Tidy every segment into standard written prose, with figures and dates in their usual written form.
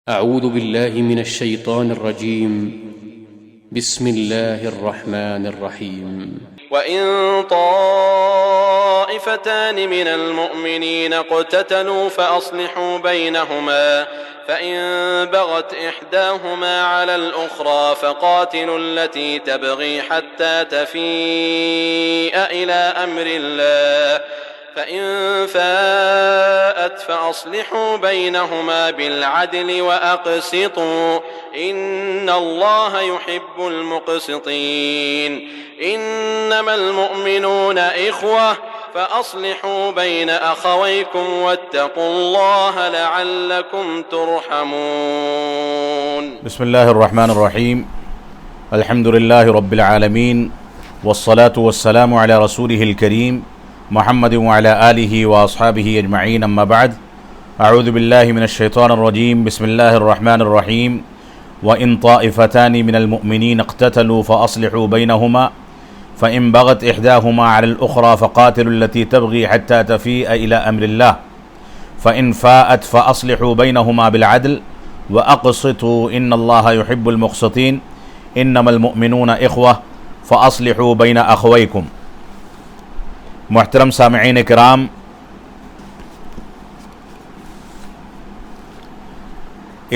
أعوذ بالله من الشيطان الرجيم. بسم الله الرحمن الرحيم. وإن طائفتان من المؤمنين اقتتلوا فأصلحوا بينهما فإن بغت إحداهما على الأخرى فقاتلوا التي تبغي حتى تفيء إلى أمر الله فإن فاءت فأصلحوا بينهما بالعدل وأقسطوا إن الله يحب المقسطين إنما المؤمنون إخوة فأصلحوا بين أخويكم واتقوا الله لعلكم ترحمون. بسم الله الرحمن الرحيم. الحمد لله رب العالمين والصلاة والسلام على رسوله الكريم محمد وعلى آله وأصحابه أجمعين. أما بعد، أعوذ بالله من الشيطان الرجيم. بسم الله الرحمن الرحيم. وإن طائفتان من المؤمنين اقتتلوا فأصلحوا بينهما فإن بغت إحداهما على الأخرى فقاتلوا التي تبغي حتى تفيء إلى أمر الله فإن فاءت فأصلحوا بينهما بالعدل وأقسطوا إن الله يحب المقسطين إنما المؤمنون إخوة فأصلحوا بين أخويكم. محترم سامعین کرام،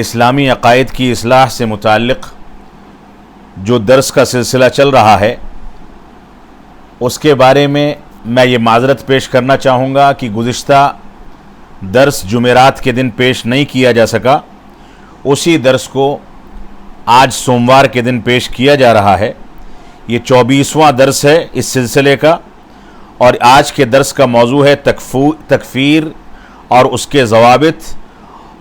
اسلامی عقائد کی اصلاح سے متعلق جو درس کا سلسلہ چل رہا ہے، اس کے بارے میں میں یہ معذرت پیش کرنا چاہوں گا کہ گزشتہ درس جمعرات کے دن پیش نہیں کیا جا سکا. اسی درس کو آج سوموار کے دن پیش کیا جا رہا ہے. یہ 24واں درس ہے اس سلسلے کا، اور آج کے درس کا موضوع ہے تکفیر اور اس کے ضوابط،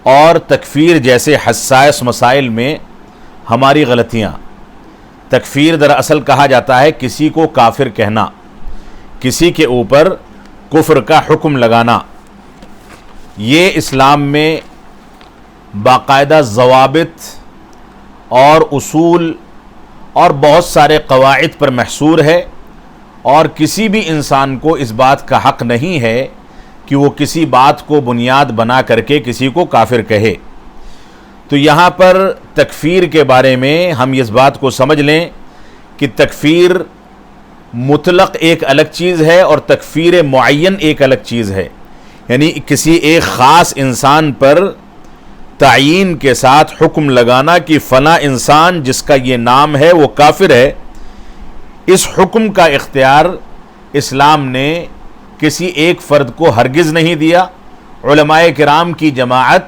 اور تکفیر جیسے حساس مسائل میں ہماری غلطیاں. تکفیر دراصل کہا جاتا ہے کسی کو کافر کہنا، کسی کے اوپر کفر کا حکم لگانا. یہ اسلام میں باقاعدہ ضوابط اور اصول اور بہت سارے قواعد پر محصور ہے، اور کسی بھی انسان کو اس بات کا حق نہیں ہے کہ وہ کسی بات کو بنیاد بنا کر کے کسی کو کافر کہے. تو یہاں پر تکفیر کے بارے میں ہم اس بات کو سمجھ لیں کہ تکفیر مطلق ایک الگ چیز ہے اور تکفیر معین ایک الگ چیز ہے. یعنی کسی ایک خاص انسان پر تعیین کے ساتھ حکم لگانا کہ فلاں انسان جس کا یہ نام ہے وہ کافر ہے، اس حکم کا اختیار اسلام نے کسی ایک فرد کو ہرگز نہیں دیا. علماء کرام کی جماعت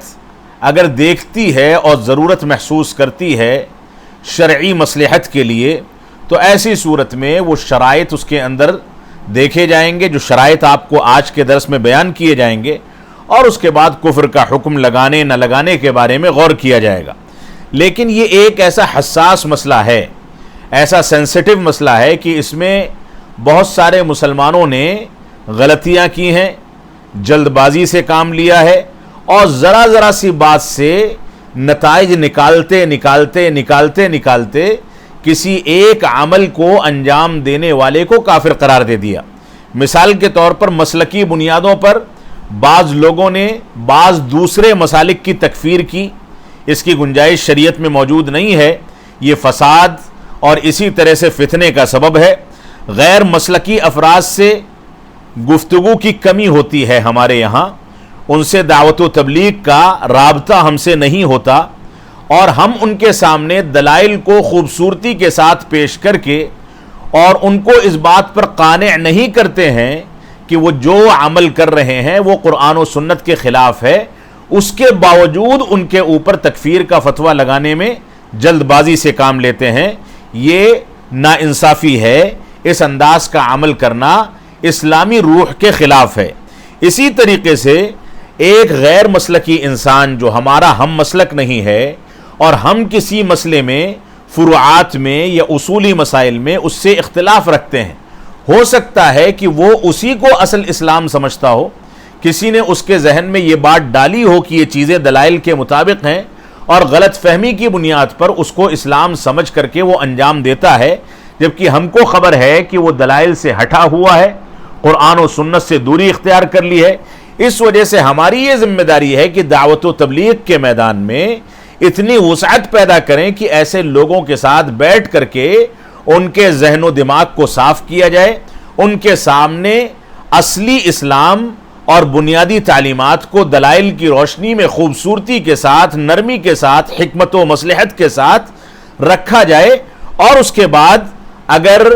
اگر دیکھتی ہے اور ضرورت محسوس کرتی ہے شرعی مصلحت کے لیے، تو ایسی صورت میں وہ شرائط اس کے اندر دیکھے جائیں گے، جو شرائط آپ کو آج کے درس میں بیان کیے جائیں گے، اور اس کے بعد کفر کا حکم لگانے نہ لگانے کے بارے میں غور کیا جائے گا. لیکن یہ ایک ایسا حساس مسئلہ ہے، ایسا سینسٹیو مسئلہ ہے کہ اس میں بہت سارے مسلمانوں نے غلطیاں کی ہیں، جلد بازی سے کام لیا ہے، اور ذرا سی بات سے نتائج نکالتے کسی ایک عمل کو انجام دینے والے کو کافر قرار دے دیا. مثال کے طور پر مسلکی بنیادوں پر بعض لوگوں نے بعض دوسرے مسالک کی تکفیر کی. اس کی گنجائش شریعت میں موجود نہیں ہے. یہ فساد اور اسی طرح سے فتنے کا سبب ہے. غیر مسلکی افراد سے گفتگو کی کمی ہوتی ہے ہمارے یہاں، ان سے دعوت و تبلیغ کا رابطہ ہم سے نہیں ہوتا، اور ہم ان کے سامنے دلائل کو خوبصورتی کے ساتھ پیش کر کے اور ان کو اس بات پر قانع نہیں کرتے ہیں کہ وہ جو عمل کر رہے ہیں وہ قرآن و سنت کے خلاف ہے. اس کے باوجود ان کے اوپر تکفیر کا فتویٰ لگانے میں جلد بازی سے کام لیتے ہیں. یہ ناانصافی ہے. اس انداز کا عمل کرنا اسلامی روح کے خلاف ہے. اسی طریقے سے ایک غیر مسلکی انسان جو ہمارا ہم مسلک نہیں ہے اور ہم کسی مسئلے میں فروعات میں یا اصولی مسائل میں اس سے اختلاف رکھتے ہیں، ہو سکتا ہے کہ وہ اسی کو اصل اسلام سمجھتا ہو، کسی نے اس کے ذہن میں یہ بات ڈالی ہو کہ یہ چیزیں دلائل کے مطابق ہیں، اور غلط فہمی کی بنیاد پر اس کو اسلام سمجھ کر کے وہ انجام دیتا ہے، جبکہ ہم کو خبر ہے کہ وہ دلائل سے ہٹا ہوا ہے، قرآن و سنت سے دوری اختیار کر لی ہے. اس وجہ سے ہماری یہ ذمہ داری ہے کہ دعوت و تبلیغ کے میدان میں اتنی وسعت پیدا کریں کہ ایسے لوگوں کے ساتھ بیٹھ کر کے ان کے ذہن و دماغ کو صاف کیا جائے، ان کے سامنے اصلی اسلام اور بنیادی تعلیمات کو دلائل کی روشنی میں خوبصورتی کے ساتھ، نرمی کے ساتھ، حکمت و مصلحت کے ساتھ رکھا جائے، اور اس کے بعد اگر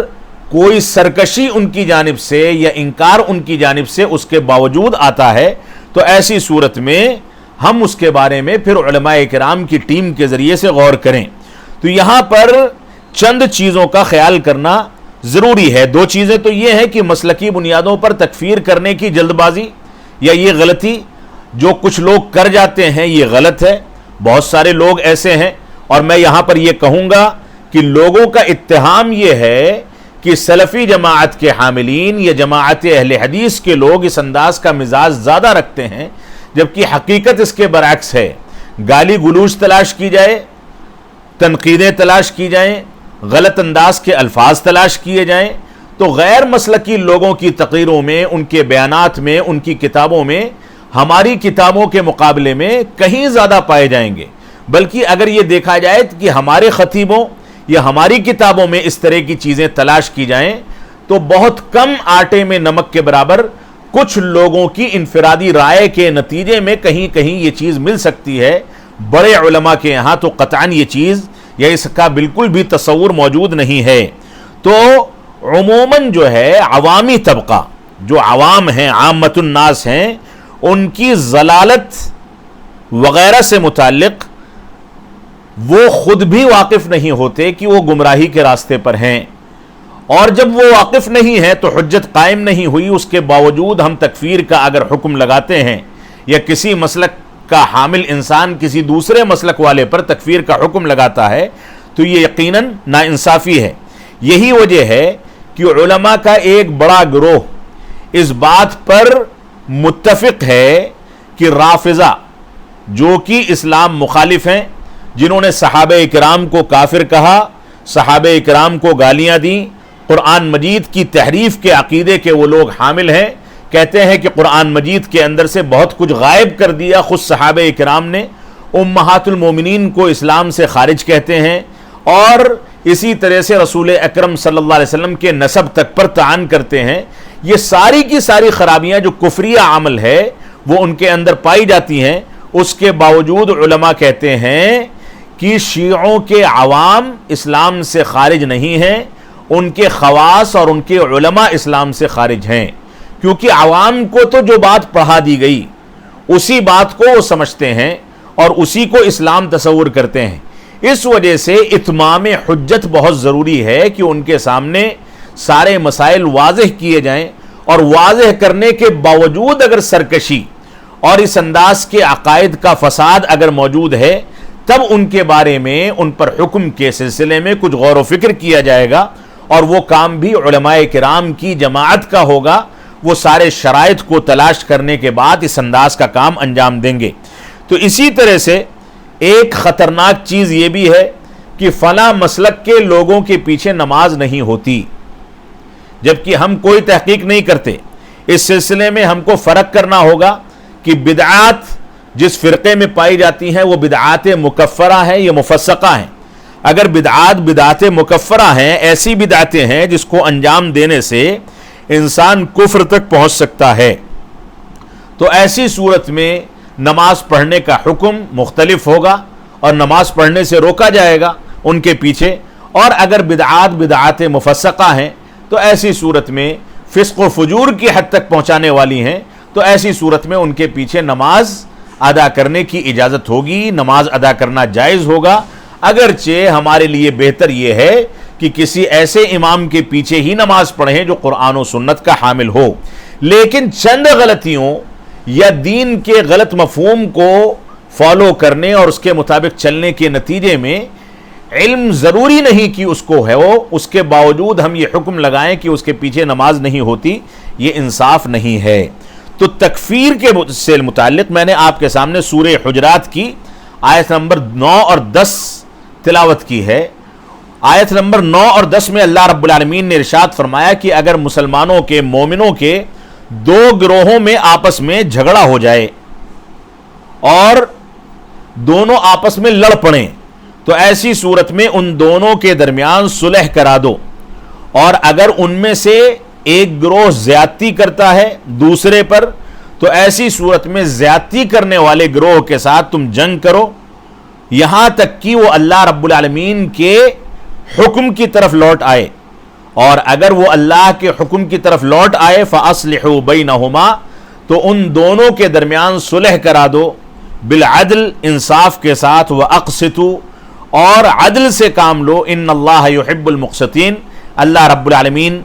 کوئی سرکشی ان کی جانب سے یا انکار ان کی جانب سے اس کے باوجود آتا ہے تو ایسی صورت میں ہم اس کے بارے میں پھر علماء کرام کی ٹیم کے ذریعے سے غور کریں۔ تو یہاں پر چند چیزوں کا خیال کرنا ضروری ہے۔ دو چیزیں تو یہ ہیں کہ مسلکی بنیادوں پر تکفیر کرنے کی جلد بازی یا یہ غلطی جو کچھ لوگ کر جاتے ہیں یہ غلط ہے، بہت سارے لوگ ایسے ہیں، اور میں یہاں پر یہ کہوں گا کہ لوگوں کا اتہام یہ ہے کہ سلفی جماعت کے حاملین یا جماعت اہل حدیث کے لوگ اس انداز کا مزاج زیادہ رکھتے ہیں، جبکہ حقیقت اس کے برعکس ہے۔ گالی گلوچ تلاش کی جائے، تنقیدیں تلاش کی جائیں، غلط انداز کے الفاظ تلاش کیے جائیں تو غیر مسلکی لوگوں کی تقریروں میں، ان کے بیانات میں، ان کی کتابوں میں ہماری کتابوں کے مقابلے میں کہیں زیادہ پائے جائیں گے۔ بلکہ اگر یہ دیکھا جائے کہ ہمارے خطیبوں یا ہماری کتابوں میں اس طرح کی چیزیں تلاش کی جائیں تو بہت کم آٹے میں نمک کے برابر کچھ لوگوں کی انفرادی رائے کے نتیجے میں کہیں کہیں یہ چیز مل سکتی ہے۔ بڑے علماء کے یہاں تو قطعاً یہ چیز یا اس کا بالکل بھی تصور موجود نہیں ہے۔ تو عموماً جو ہے عوامی طبقہ، جو عوام ہیں، عامت الناس ہیں، ان کی ضلالت وغیرہ سے متعلق وہ خود بھی واقف نہیں ہوتے کہ وہ گمراہی کے راستے پر ہیں، اور جب وہ واقف نہیں ہے تو حجت قائم نہیں ہوئی، اس کے باوجود ہم تکفیر کا اگر حکم لگاتے ہیں یا کسی مسلک کا حامل انسان کسی دوسرے مسلک والے پر تکفیر کا حکم لگاتا ہے تو یہ یقیناً ناانصافی ہے۔ یہی وجہ ہے کہ علماء کا ایک بڑا گروہ اس بات پر متفق ہے کہ رافضہ جو کہ اسلام مخالف ہیں، جنہوں نے صحابہ اکرام کو کافر کہا، صحابہ اکرام کو گالیاں دیں، قرآن مجید کی تحریف کے عقیدے کے وہ لوگ حامل ہیں، کہتے ہیں کہ قرآن مجید کے اندر سے بہت کچھ غائب کر دیا خود صحابہ اکرام نے، امہات المومنین کو اسلام سے خارج کہتے ہیں، اور اسی طرح سے رسول اکرم صلی اللہ علیہ وسلم کے نسب تک پر طعن کرتے ہیں۔ یہ ساری کی ساری خرابیاں جو کفریہ عمل ہے وہ ان کے اندر پائی جاتی ہیں۔ اس کے باوجود علماء کہتے ہیں کہ شیعوں کے عوام اسلام سے خارج نہیں ہیں، ان کے خواص اور ان کے علماء اسلام سے خارج ہیں، کیونکہ عوام کو تو جو بات پڑھا دی گئی اسی بات کو وہ سمجھتے ہیں اور اسی کو اسلام تصور کرتے ہیں۔ اس وجہ سے اتمام حجت بہت ضروری ہے کہ ان کے سامنے سارے مسائل واضح کیے جائیں، اور واضح کرنے کے باوجود اگر سرکشی اور اس انداز کے عقائد کا فساد اگر موجود ہے تب ان کے بارے میں ان پر حکم کے سلسلے میں کچھ غور و فکر کیا جائے گا، اور وہ کام بھی علماء کرام کی جماعت کا ہوگا۔ وہ سارے شرائط کو تلاش کرنے کے بعد اس انداز کا کام انجام دیں گے۔ تو اسی طرح سے ایک خطرناک چیز یہ بھی ہے کہ فلاں مسلک کے لوگوں کے پیچھے نماز نہیں ہوتی، جبکہ ہم کوئی تحقیق نہیں کرتے۔ اس سلسلے میں ہم کو فرق کرنا ہوگا کہ بدعات جس فرقے میں پائی جاتی ہیں وہ بدعات مکفرہ ہیں یا مفسقہ ہیں۔ اگر بدعات مکفرہ ہیں، ایسی بدعتیں ہیں جس کو انجام دینے سے انسان کفر تک پہنچ سکتا ہے، تو ایسی صورت میں نماز پڑھنے کا حکم مختلف ہوگا اور نماز پڑھنے سے روکا جائے گا ان کے پیچھے۔ اور اگر بدعات مفسقہ ہیں تو ایسی صورت میں فسق و فجور کی حد تک پہنچانے والی ہیں، تو ایسی صورت میں ان کے پیچھے نماز ادا کرنے کی اجازت ہوگی، نماز ادا کرنا جائز ہوگا۔ اگرچہ ہمارے لیے بہتر یہ ہے کہ کسی ایسے امام کے پیچھے ہی نماز پڑھیں جو قرآن و سنت کا حامل ہو، لیکن چند غلطیوں یا دین کے غلط مفہوم کو فالو کرنے اور اس کے مطابق چلنے کے نتیجے میں علم ضروری نہیں کہ اس کو ہے، اس کے باوجود ہم یہ حکم لگائیں کہ اس کے پیچھے نماز نہیں ہوتی، یہ انصاف نہیں ہے۔ تو تکفیر کے سے متعلق میں نے آپ کے سامنے سورہ حجرات کی آیت نمبر 9 اور 10 تلاوت کی ہے۔ آیت نمبر 9 اور 10 میں اللہ رب العالمین نے ارشاد فرمایا کہ اگر مسلمانوں کے، مومنوں کے دو گروہوں میں آپس میں جھگڑا ہو جائے اور دونوں آپس میں لڑ پڑیں تو ایسی صورت میں ان دونوں کے درمیان صلح کرا دو، اور اگر ان میں سے ایک گروہ زیادتی کرتا ہے دوسرے پر تو ایسی صورت میں زیادتی کرنے والے گروہ کے ساتھ تم جنگ کرو یہاں تک کہ وہ اللہ رب العالمین کے حکم کی طرف لوٹ آئے، اور اگر وہ اللہ کے حکم کی طرف لوٹ آئے فَأَصْلِحُوا بَيْنَهُمَا تو ان دونوں کے درمیان صلح کرا دو بالعدل، انصاف کے ساتھ، وَأَقْسِطُوا اور عدل سے کام لو، إِنَّ اللَّهَ يُحِبُّ الْمُقْسِطِينَ اللہ رب العالمین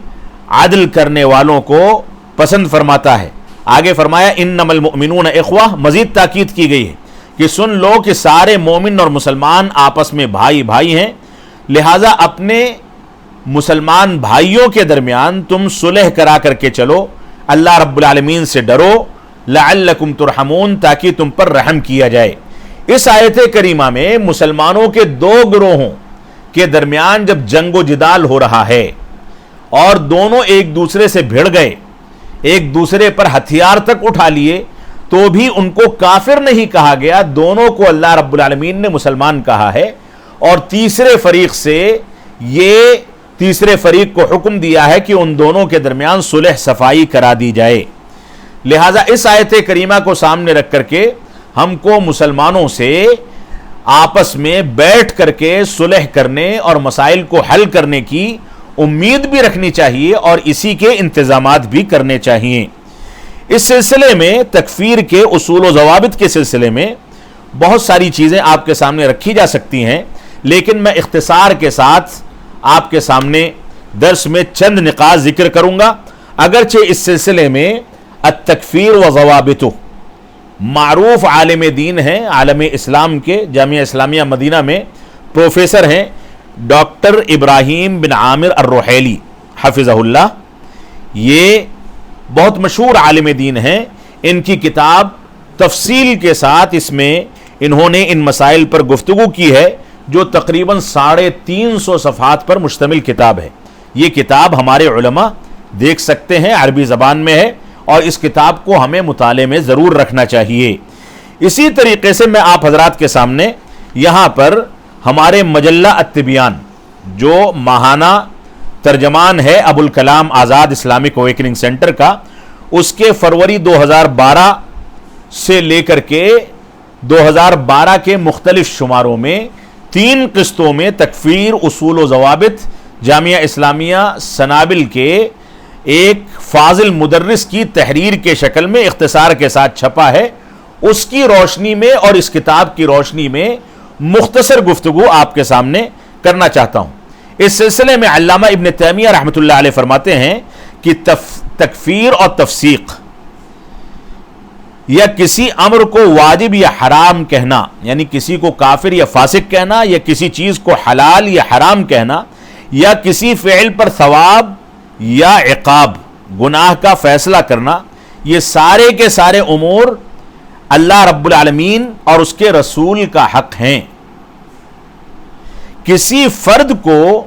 عدل کرنے والوں کو پسند فرماتا ہے۔ آگے فرمایا انما المؤمنون اخوہ، مزید تاکید کی گئی ہے کہ سن لو کہ سارے مومن اور مسلمان آپس میں بھائی بھائی ہیں، لہذا اپنے مسلمان بھائیوں کے درمیان تم صلح کرا کر کے چلو، اللہ رب العالمین سے ڈرو، لعلکم ترحمون تاکہ تم پر رحم کیا جائے۔ اس آیت کریمہ میں مسلمانوں کے دو گروہوں کے درمیان جب جنگ و جدال ہو رہا ہے اور دونوں ایک دوسرے سے بھڑ گئے، ایک دوسرے پر ہتھیار تک اٹھا لیے، تو بھی ان کو کافر نہیں کہا گیا، دونوں کو اللہ رب العالمین نے مسلمان کہا ہے، اور تیسرے فریق سے یہ تیسرے فریق کو حکم دیا ہے کہ ان دونوں کے درمیان صلح صفائی کرا دی جائے۔ لہٰذا اس آیت کریمہ کو سامنے رکھ کر کے ہم کو مسلمانوں سے آپس میں بیٹھ کر کے صلح کرنے اور مسائل کو حل کرنے کی امید بھی رکھنی چاہیے، اور اسی کے انتظامات بھی کرنے چاہیے۔ اس سلسلے میں تکفیر کے اصول و ضوابط کے سلسلے میں بہت ساری چیزیں آپ کے سامنے رکھی جا سکتی ہیں، لیکن میں اختصار کے ساتھ آپ کے سامنے درس میں چند نقاط ذکر کروں گا، اگرچہ اس سلسلے میں التکفیر و ضوابط معروف عالم دین ہیں، عالم اسلام کے جامعہ اسلامیہ مدینہ میں پروفیسر ہیں ڈاکٹر ابراہیم بن عامر الروحیلی حفظہ اللہ، یہ بہت مشہور عالم دین ہیں۔ ان کی کتاب تفصیل کے ساتھ اس میں انہوں نے ان مسائل پر گفتگو کی ہے، جو تقریباً 350 صفحات پر مشتمل کتاب ہے۔ یہ کتاب ہمارے علماء دیکھ سکتے ہیں، عربی زبان میں ہے، اور اس کتاب کو ہمیں مطالعے میں ضرور رکھنا چاہیے۔ اسی طریقے سے میں آپ حضرات کے سامنے یہاں پر ہمارے مجلہ التبیان جو ماہانہ ترجمان ہے Abul Kalam Azad Islamic awakening centre کا، اس کے فروری 2012 سے لے کر کے 2012 کے مختلف شماروں میں 3 قسطوں میں تکفیر اصول و ضوابط جامعہ اسلامیہ سنابل کے ایک فاضل مدرس کی تحریر کے شکل میں اختصار کے ساتھ چھپا ہے۔ اس کی روشنی میں اور اس کتاب کی روشنی میں مختصر گفتگو آپ کے سامنے کرنا چاہتا ہوں۔ اس سلسلے میں علامہ ابن تیمیہ رحمۃ اللہ علیہ فرماتے ہیں کہ تکفیر اور تفسیق یا کسی امر کو واجب یا حرام کہنا، یعنی کسی کو کافر یا فاسق کہنا، یا کسی چیز کو حلال یا حرام کہنا، یا کسی فعل پر ثواب یا عقاب گناہ کا فیصلہ کرنا، یہ سارے کے سارے امور اللہ رب العالمین اور اس کے رسول کا حق ہیں۔ کسی فرد کو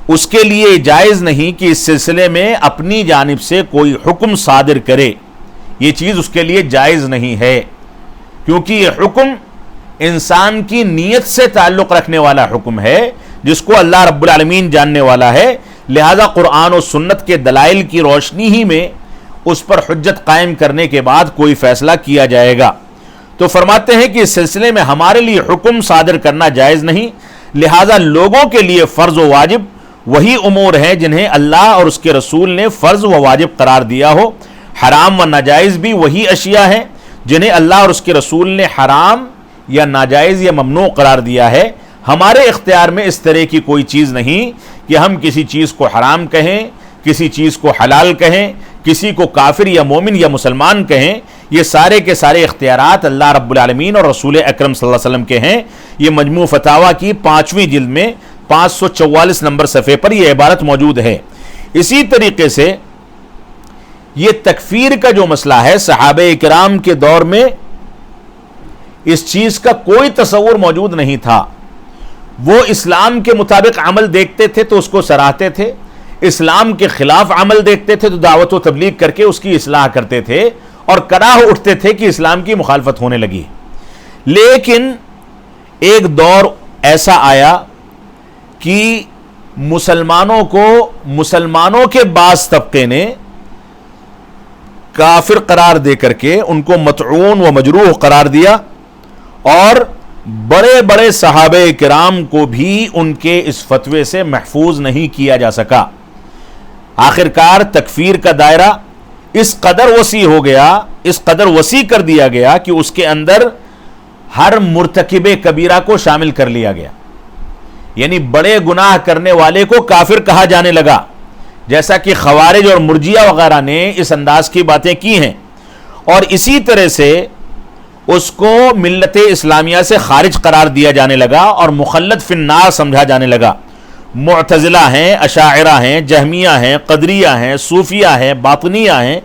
اس کے لیے جائز نہیں کہ اس سلسلے میں اپنی جانب سے کوئی حکم صادر کرے، یہ چیز اس کے لیے جائز نہیں ہے، کیونکہ یہ حکم انسان کی نیت سے تعلق رکھنے والا حکم ہے جس کو اللہ رب العالمین جاننے والا ہے، لہذا قرآن و سنت کے دلائل کی روشنی ہی میں اس پر حجت قائم کرنے کے بعد کوئی فیصلہ کیا جائے گا۔ تو فرماتے ہیں کہ اس سلسلے میں ہمارے لیے حکم صادر کرنا جائز نہیں، لہذا لوگوں کے لیے فرض و واجب وہی امور ہیں جنہیں اللہ اور اس کے رسول نے فرض و واجب قرار دیا ہو، حرام و ناجائز بھی وہی اشیاء ہیں جنہیں اللہ اور اس کے رسول نے حرام یا ناجائز یا ممنوع قرار دیا ہے۔ ہمارے اختیار میں اس طرح کی کوئی چیز نہیں کہ ہم کسی چیز کو حرام کہیں، کسی چیز کو حلال کہیں، کسی کو کافر یا مومن یا مسلمان کہیں، یہ سارے کے سارے اختیارات اللہ رب العالمین اور رسول اکرم صلی اللہ علیہ وسلم کے ہیں۔ یہ مجموع فتاویٰ کی 5ویں جلد میں 544 نمبر صفحے پر یہ عبارت موجود ہے۔ اسی طریقے سے یہ تکفیر کا جو مسئلہ ہے، صحابہ کرام کے دور میں اس چیز کا کوئی تصور موجود نہیں تھا۔ وہ اسلام کے مطابق عمل دیکھتے تھے تو اس کو سراہتے تھے، اسلام کے خلاف عمل دیکھتے تھے تو دعوت و تبلیغ کر کے اس کی اصلاح کرتے تھے، اور کراہ اٹھتے تھے کہ اسلام کی مخالفت ہونے لگی۔ لیکن ایک دور ایسا آیا کہ مسلمانوں کے بعض طبقے نے کافر قرار دے کر کے ان کو مطعون و مجروح قرار دیا، اور بڑے بڑے صحابہ کرام کو بھی ان کے اس فتوے سے محفوظ نہیں کیا جا سکا۔ آخرکار تکفیر کا دائرہ اس قدر وسیع ہو گیا، اس قدر وسیع کر دیا گیا کہ اس کے اندر ہر مرتکب کبیرہ کو شامل کر لیا گیا، یعنی بڑے گناہ کرنے والے کو کافر کہا جانے لگا، جیسا کہ خوارج اور مرجیہ وغیرہ نے اس انداز کی باتیں کی ہیں، اور اسی طرح سے اس کو ملت اسلامیہ سے خارج قرار دیا جانے لگا اور مخلد فی النار سمجھا جانے لگا۔ معتزلہ ہیں، اشاعرہ ہیں، جہمیہ ہیں، قدریہ ہیں، صوفیہ ہیں، باطنیہ ہیں،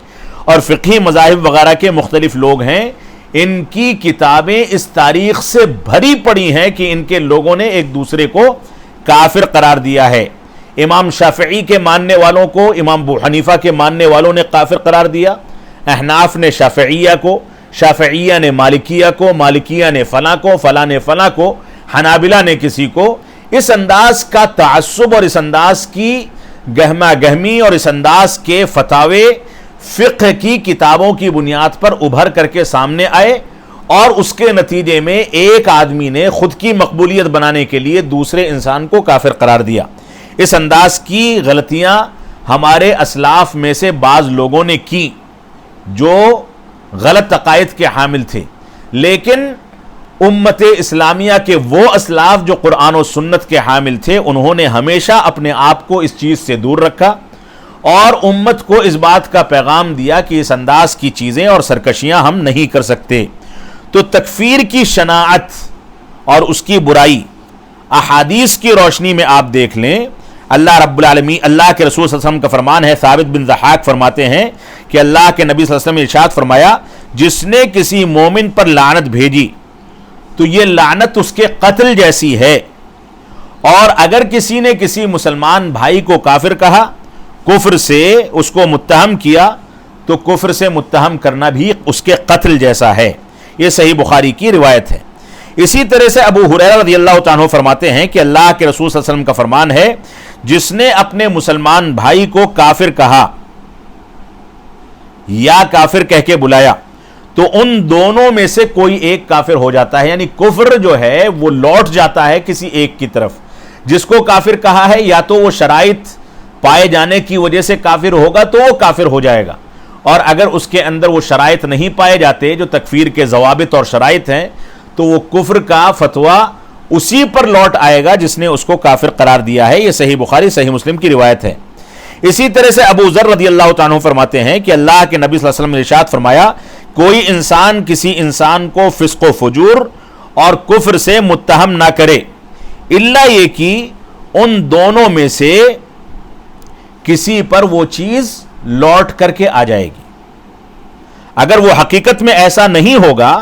اور فقہی مذاہب وغیرہ کے مختلف لوگ ہیں، ان کی کتابیں اس تاریخ سے بھری پڑی ہیں کہ ان کے لوگوں نے ایک دوسرے کو کافر قرار دیا ہے۔ امام شافعی کے ماننے والوں کو امام ابو حنیفہ کے ماننے والوں نے کافر قرار دیا، احناف نے شافعیہ کو، شافعیہ نے مالکیہ کو، مالکیہ نے فلاں کو، فلاں نے فلاں کو، حنابلہ نے کسی کو۔ اس انداز کا تعصب اور اس انداز کی گہما گہمی اور اس انداز کے فتاوے فقہ کی کتابوں کی بنیاد پر ابھر کر کے سامنے آئے، اور اس کے نتیجے میں ایک آدمی نے خود کی مقبولیت بنانے کے لیے دوسرے انسان کو کافر قرار دیا۔ اس انداز کی غلطیاں ہمارے اسلاف میں سے بعض لوگوں نے کی جو غلط عقائد کے حامل تھے، لیکن امت اسلامیہ کے وہ اسلاف جو قرآن و سنت کے حامل تھے، انہوں نے ہمیشہ اپنے آپ کو اس چیز سے دور رکھا اور امت کو اس بات کا پیغام دیا کہ اس انداز کی چیزیں اور سرکشیاں ہم نہیں کر سکتے۔ تو تکفیر کی شناعت اور اس کی برائی احادیث کی روشنی میں آپ دیکھ لیں۔ اللہ رب العالمین، اللہ کے رسول صلی اللہ علیہ وسلم کا فرمان ہے، ثابت بن ضحاک فرماتے ہیں کہ اللہ کے نبی صلی اللہ علیہ وسلم نے ارشاد فرمایا، جس نے کسی مومن پر لعنت بھیجی تو یہ لعنت اس کے قتل جیسی ہے، اور اگر کسی نے کسی مسلمان بھائی کو کافر کہا، کفر سے اس کو متہم کیا، تو کفر سے متہم کرنا بھی اس کے قتل جیسا ہے۔ یہ صحیح بخاری کی روایت ہے۔ اسی طرح سے ابو ہریرہ رضی اللہ تعالیٰ عنہ فرماتے ہیں کہ اللہ کے رسول صلی اللہ علیہ وسلم کا فرمان ہے، جس نے اپنے مسلمان بھائی کو کافر کہا یا کافر کہہ کے بلایا تو ان دونوں میں سے کوئی ایک کافر ہو جاتا ہے، یعنی کفر جو ہے وہ لوٹ جاتا ہے کسی ایک کی طرف۔ جس کو کافر کہا ہے یا تو وہ شرائط پائے جانے کی وجہ سے کافر ہوگا تو وہ کافر ہو جائے گا، اور اگر اس کے اندر وہ شرائط نہیں پائے جاتے جو تکفیر کے ضوابط اور شرائط ہیں، تو وہ کفر کا فتویٰ اسی پر لوٹ آئے گا جس نے اس کو کافر قرار دیا ہے۔ یہ صحیح بخاری صحیح مسلم کی روایت ہے۔ اسی طرح سے ابو ذر رضی اللہ تعالیٰ عنہ فرماتے ہیں کہ اللہ کے نبی صلی اللہ علیہ وسلم نے ارشاد فرمایا، کوئی انسان کسی انسان کو فسق و فجور اور کفر سے متہم نہ کرے الا یہ کہ ان دونوں میں سے کسی پر وہ چیز لوٹ کر کے آ جائے گی۔ اگر وہ حقیقت میں ایسا نہیں ہوگا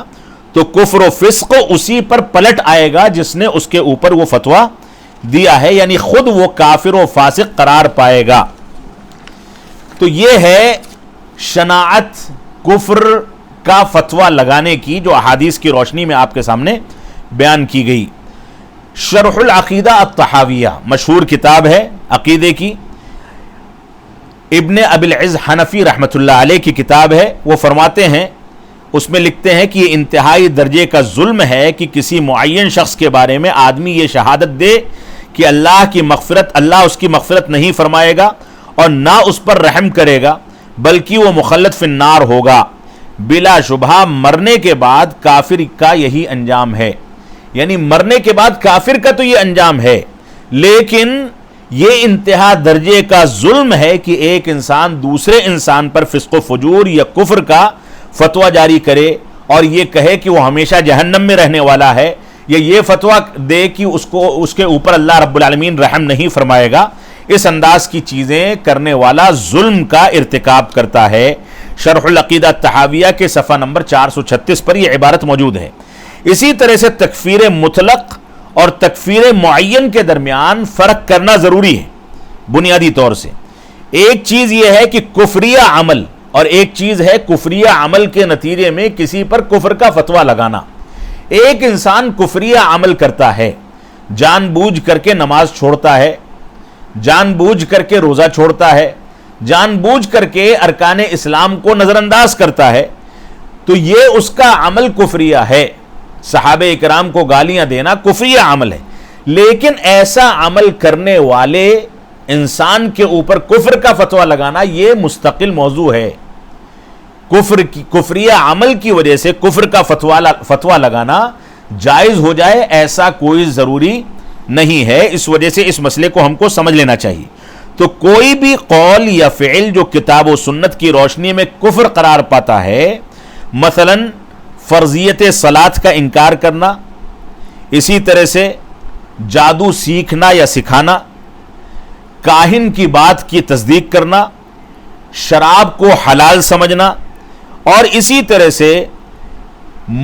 تو کفر و فسق اسی پر پلٹ آئے گا جس نے اس کے اوپر وہ فتویٰ دیا ہے، یعنی خود وہ کافر و فاسق قرار پائے گا۔ تو یہ ہے شناعت کفر کا فتویٰ لگانے کی جو احادیث کی روشنی میں آپ کے سامنے بیان کی گئی۔ شرح العقیدہ الطحاویہ مشہور کتاب ہے عقیدے کی، ابن ابی العز حنفی رحمۃ اللہ علیہ کی کتاب ہے۔ وہ فرماتے ہیں، اس میں لکھتے ہیں کہ یہ انتہائی درجے کا ظلم ہے کہ کسی معین شخص کے بارے میں آدمی یہ شہادت دے کہ اللہ اس کی مغفرت نہیں فرمائے گا اور نہ اس پر رحم کرے گا، بلکہ وہ مخلد فی النار ہوگا۔ بلا شبہ مرنے کے بعد کافر کا یہی انجام ہے، یعنی مرنے کے بعد کافر کا تو یہ انجام ہے، لیکن یہ انتہا درجے کا ظلم ہے کہ ایک انسان دوسرے انسان پر فسق و فجور یا کفر کا فتویٰ جاری کرے اور یہ کہے کہ وہ ہمیشہ جہنم میں رہنے والا ہے، یا یہ فتویٰ دے کہ اس کے اوپر اللہ رب العالمین رحم نہیں فرمائے گا۔ اس انداز کی چیزیں کرنے والا ظلم کا ارتکاب کرتا ہے۔ شرح العقیدہ الطحاویہ کے صفحہ نمبر 436 پر یہ عبارت موجود ہے۔ اسی طرح سے تکفیر مطلق اور تکفیر معین کے درمیان فرق کرنا ضروری ہے بنیادی طور سے۔ ایک چیز یہ ہے کہ کفریہ عمل، اور ایک چیز ہے کفریہ عمل کے نتیجے میں کسی پر کفر کا فتویٰ لگانا۔ ایک انسان کفریہ عمل کرتا ہے، جان بوجھ کر کے نماز چھوڑتا ہے، جان بوجھ کر کے روزہ چھوڑتا ہے، جان بوجھ کر کے ارکان اسلام کو نظر انداز کرتا ہے، تو یہ اس کا عمل کفریہ ہے۔ صحابہ اکرام کو گالیاں دینا کفریہ عمل ہے، لیکن ایسا عمل کرنے والے انسان کے اوپر کفر کا فتویٰ لگانا یہ مستقل موضوع ہے۔ کفریہ عمل کی وجہ سے کفر کا فتویٰ لگانا جائز ہو جائے ایسا کوئی ضروری نہیں ہے۔ اس وجہ سے اس مسئلے کو ہم کو سمجھ لینا چاہیے۔ تو کوئی بھی قول یا فعل جو کتاب و سنت کی روشنی میں کفر قرار پاتا ہے، مثلا فرضیت صلاۃ کا انکار کرنا، اسی طرح سے جادو سیکھنا یا سکھانا، کاہن کی بات کی تصدیق کرنا، شراب کو حلال سمجھنا، اور اسی طرح سے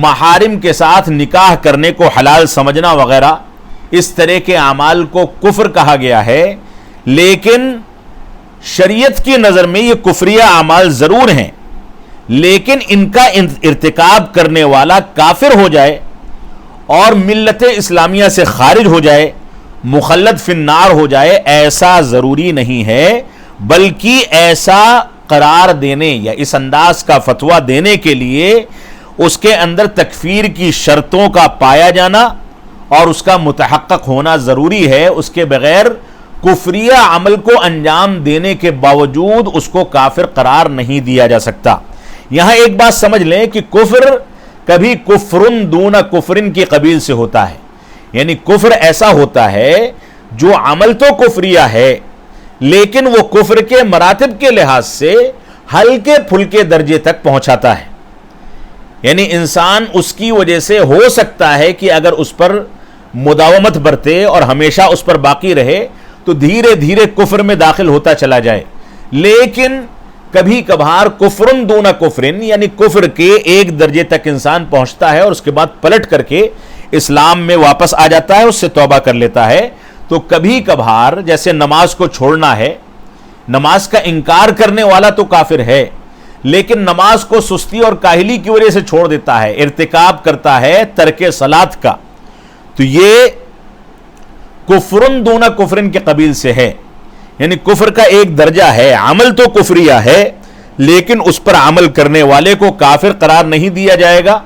محارم کے ساتھ نکاح کرنے کو حلال سمجھنا وغیرہ، اس طرح کے اعمال کو کفر کہا گیا ہے۔ لیکن شریعت کی نظر میں یہ کفریہ اعمال ضرور ہیں، لیکن ان کا ارتکاب کرنے والا کافر ہو جائے اور ملت اسلامیہ سے خارج ہو جائے، مخلد فی النار ہو جائے، ایسا ضروری نہیں ہے، بلکہ ایسا قرار دینے یا اس انداز کا فتویٰ دینے کے لیے اس کے اندر تکفیر کی شرطوں کا پایا جانا اور اس کا متحقق ہونا ضروری ہے۔ اس کے بغیر کفریہ عمل کو انجام دینے کے باوجود اس کو کافر قرار نہیں دیا جا سکتا۔ یہاں ایک بات سمجھ لیں کہ کفر کبھی کفرن دون کفرن کی قبیل سے ہوتا ہے، یعنی کفر ایسا ہوتا ہے جو عمل تو کفریہ ہے لیکن وہ کفر کے مراتب کے لحاظ سے ہلکے پھلکے درجے تک پہنچاتا ہے۔ یعنی انسان اس کی وجہ سے ہو سکتا ہے کہ اگر اس پر مداومت برتے اور ہمیشہ اس پر باقی رہے تو دھیرے دھیرے کفر میں داخل ہوتا چلا جائے، لیکن کبھی کبھار کفرن دون کفرن یعنی کفر کے ایک درجے تک انسان پہنچتا ہے اور اس کے بعد پلٹ کر کے اسلام میں واپس آ جاتا ہے، اس سے توبہ کر لیتا ہے۔ تو کبھی کبھار جیسے نماز کو چھوڑنا ہے، نماز کا انکار کرنے والا تو کافر ہے، لیکن نماز کو سستی اور کاہلی کی وجہ سے چھوڑ دیتا ہے، ارتکاب کرتا ہے ترک صلاۃ کا، تو یہ کفرن دون کفرن کے قبیل سے ہے۔ یعنی کفر کا ایک درجہ ہے، عمل تو کفریہ ہے لیکن اس پر عمل کرنے والے کو کافر قرار نہیں دیا جائے گا،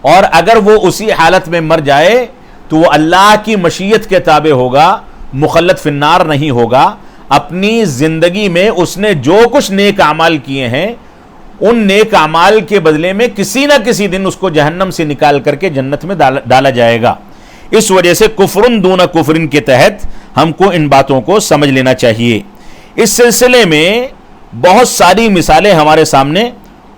اور اگر وہ اسی حالت میں مر جائے تو وہ اللہ کی مشیت کے تابع ہوگا، مخلد فی النار نہیں ہوگا۔ اپنی زندگی میں اس نے جو کچھ نیک اعمال کیے ہیں ان نیک اعمال کے بدلے میں کسی نہ کسی دن اس کو جہنم سے نکال کر کے جنت میں ڈالا جائے گا۔ اس وجہ سے کفرن دون کفرن کے تحت ہم کو ان باتوں کو سمجھ لینا چاہیے۔ اس سلسلے میں بہت ساری مثالیں ہمارے سامنے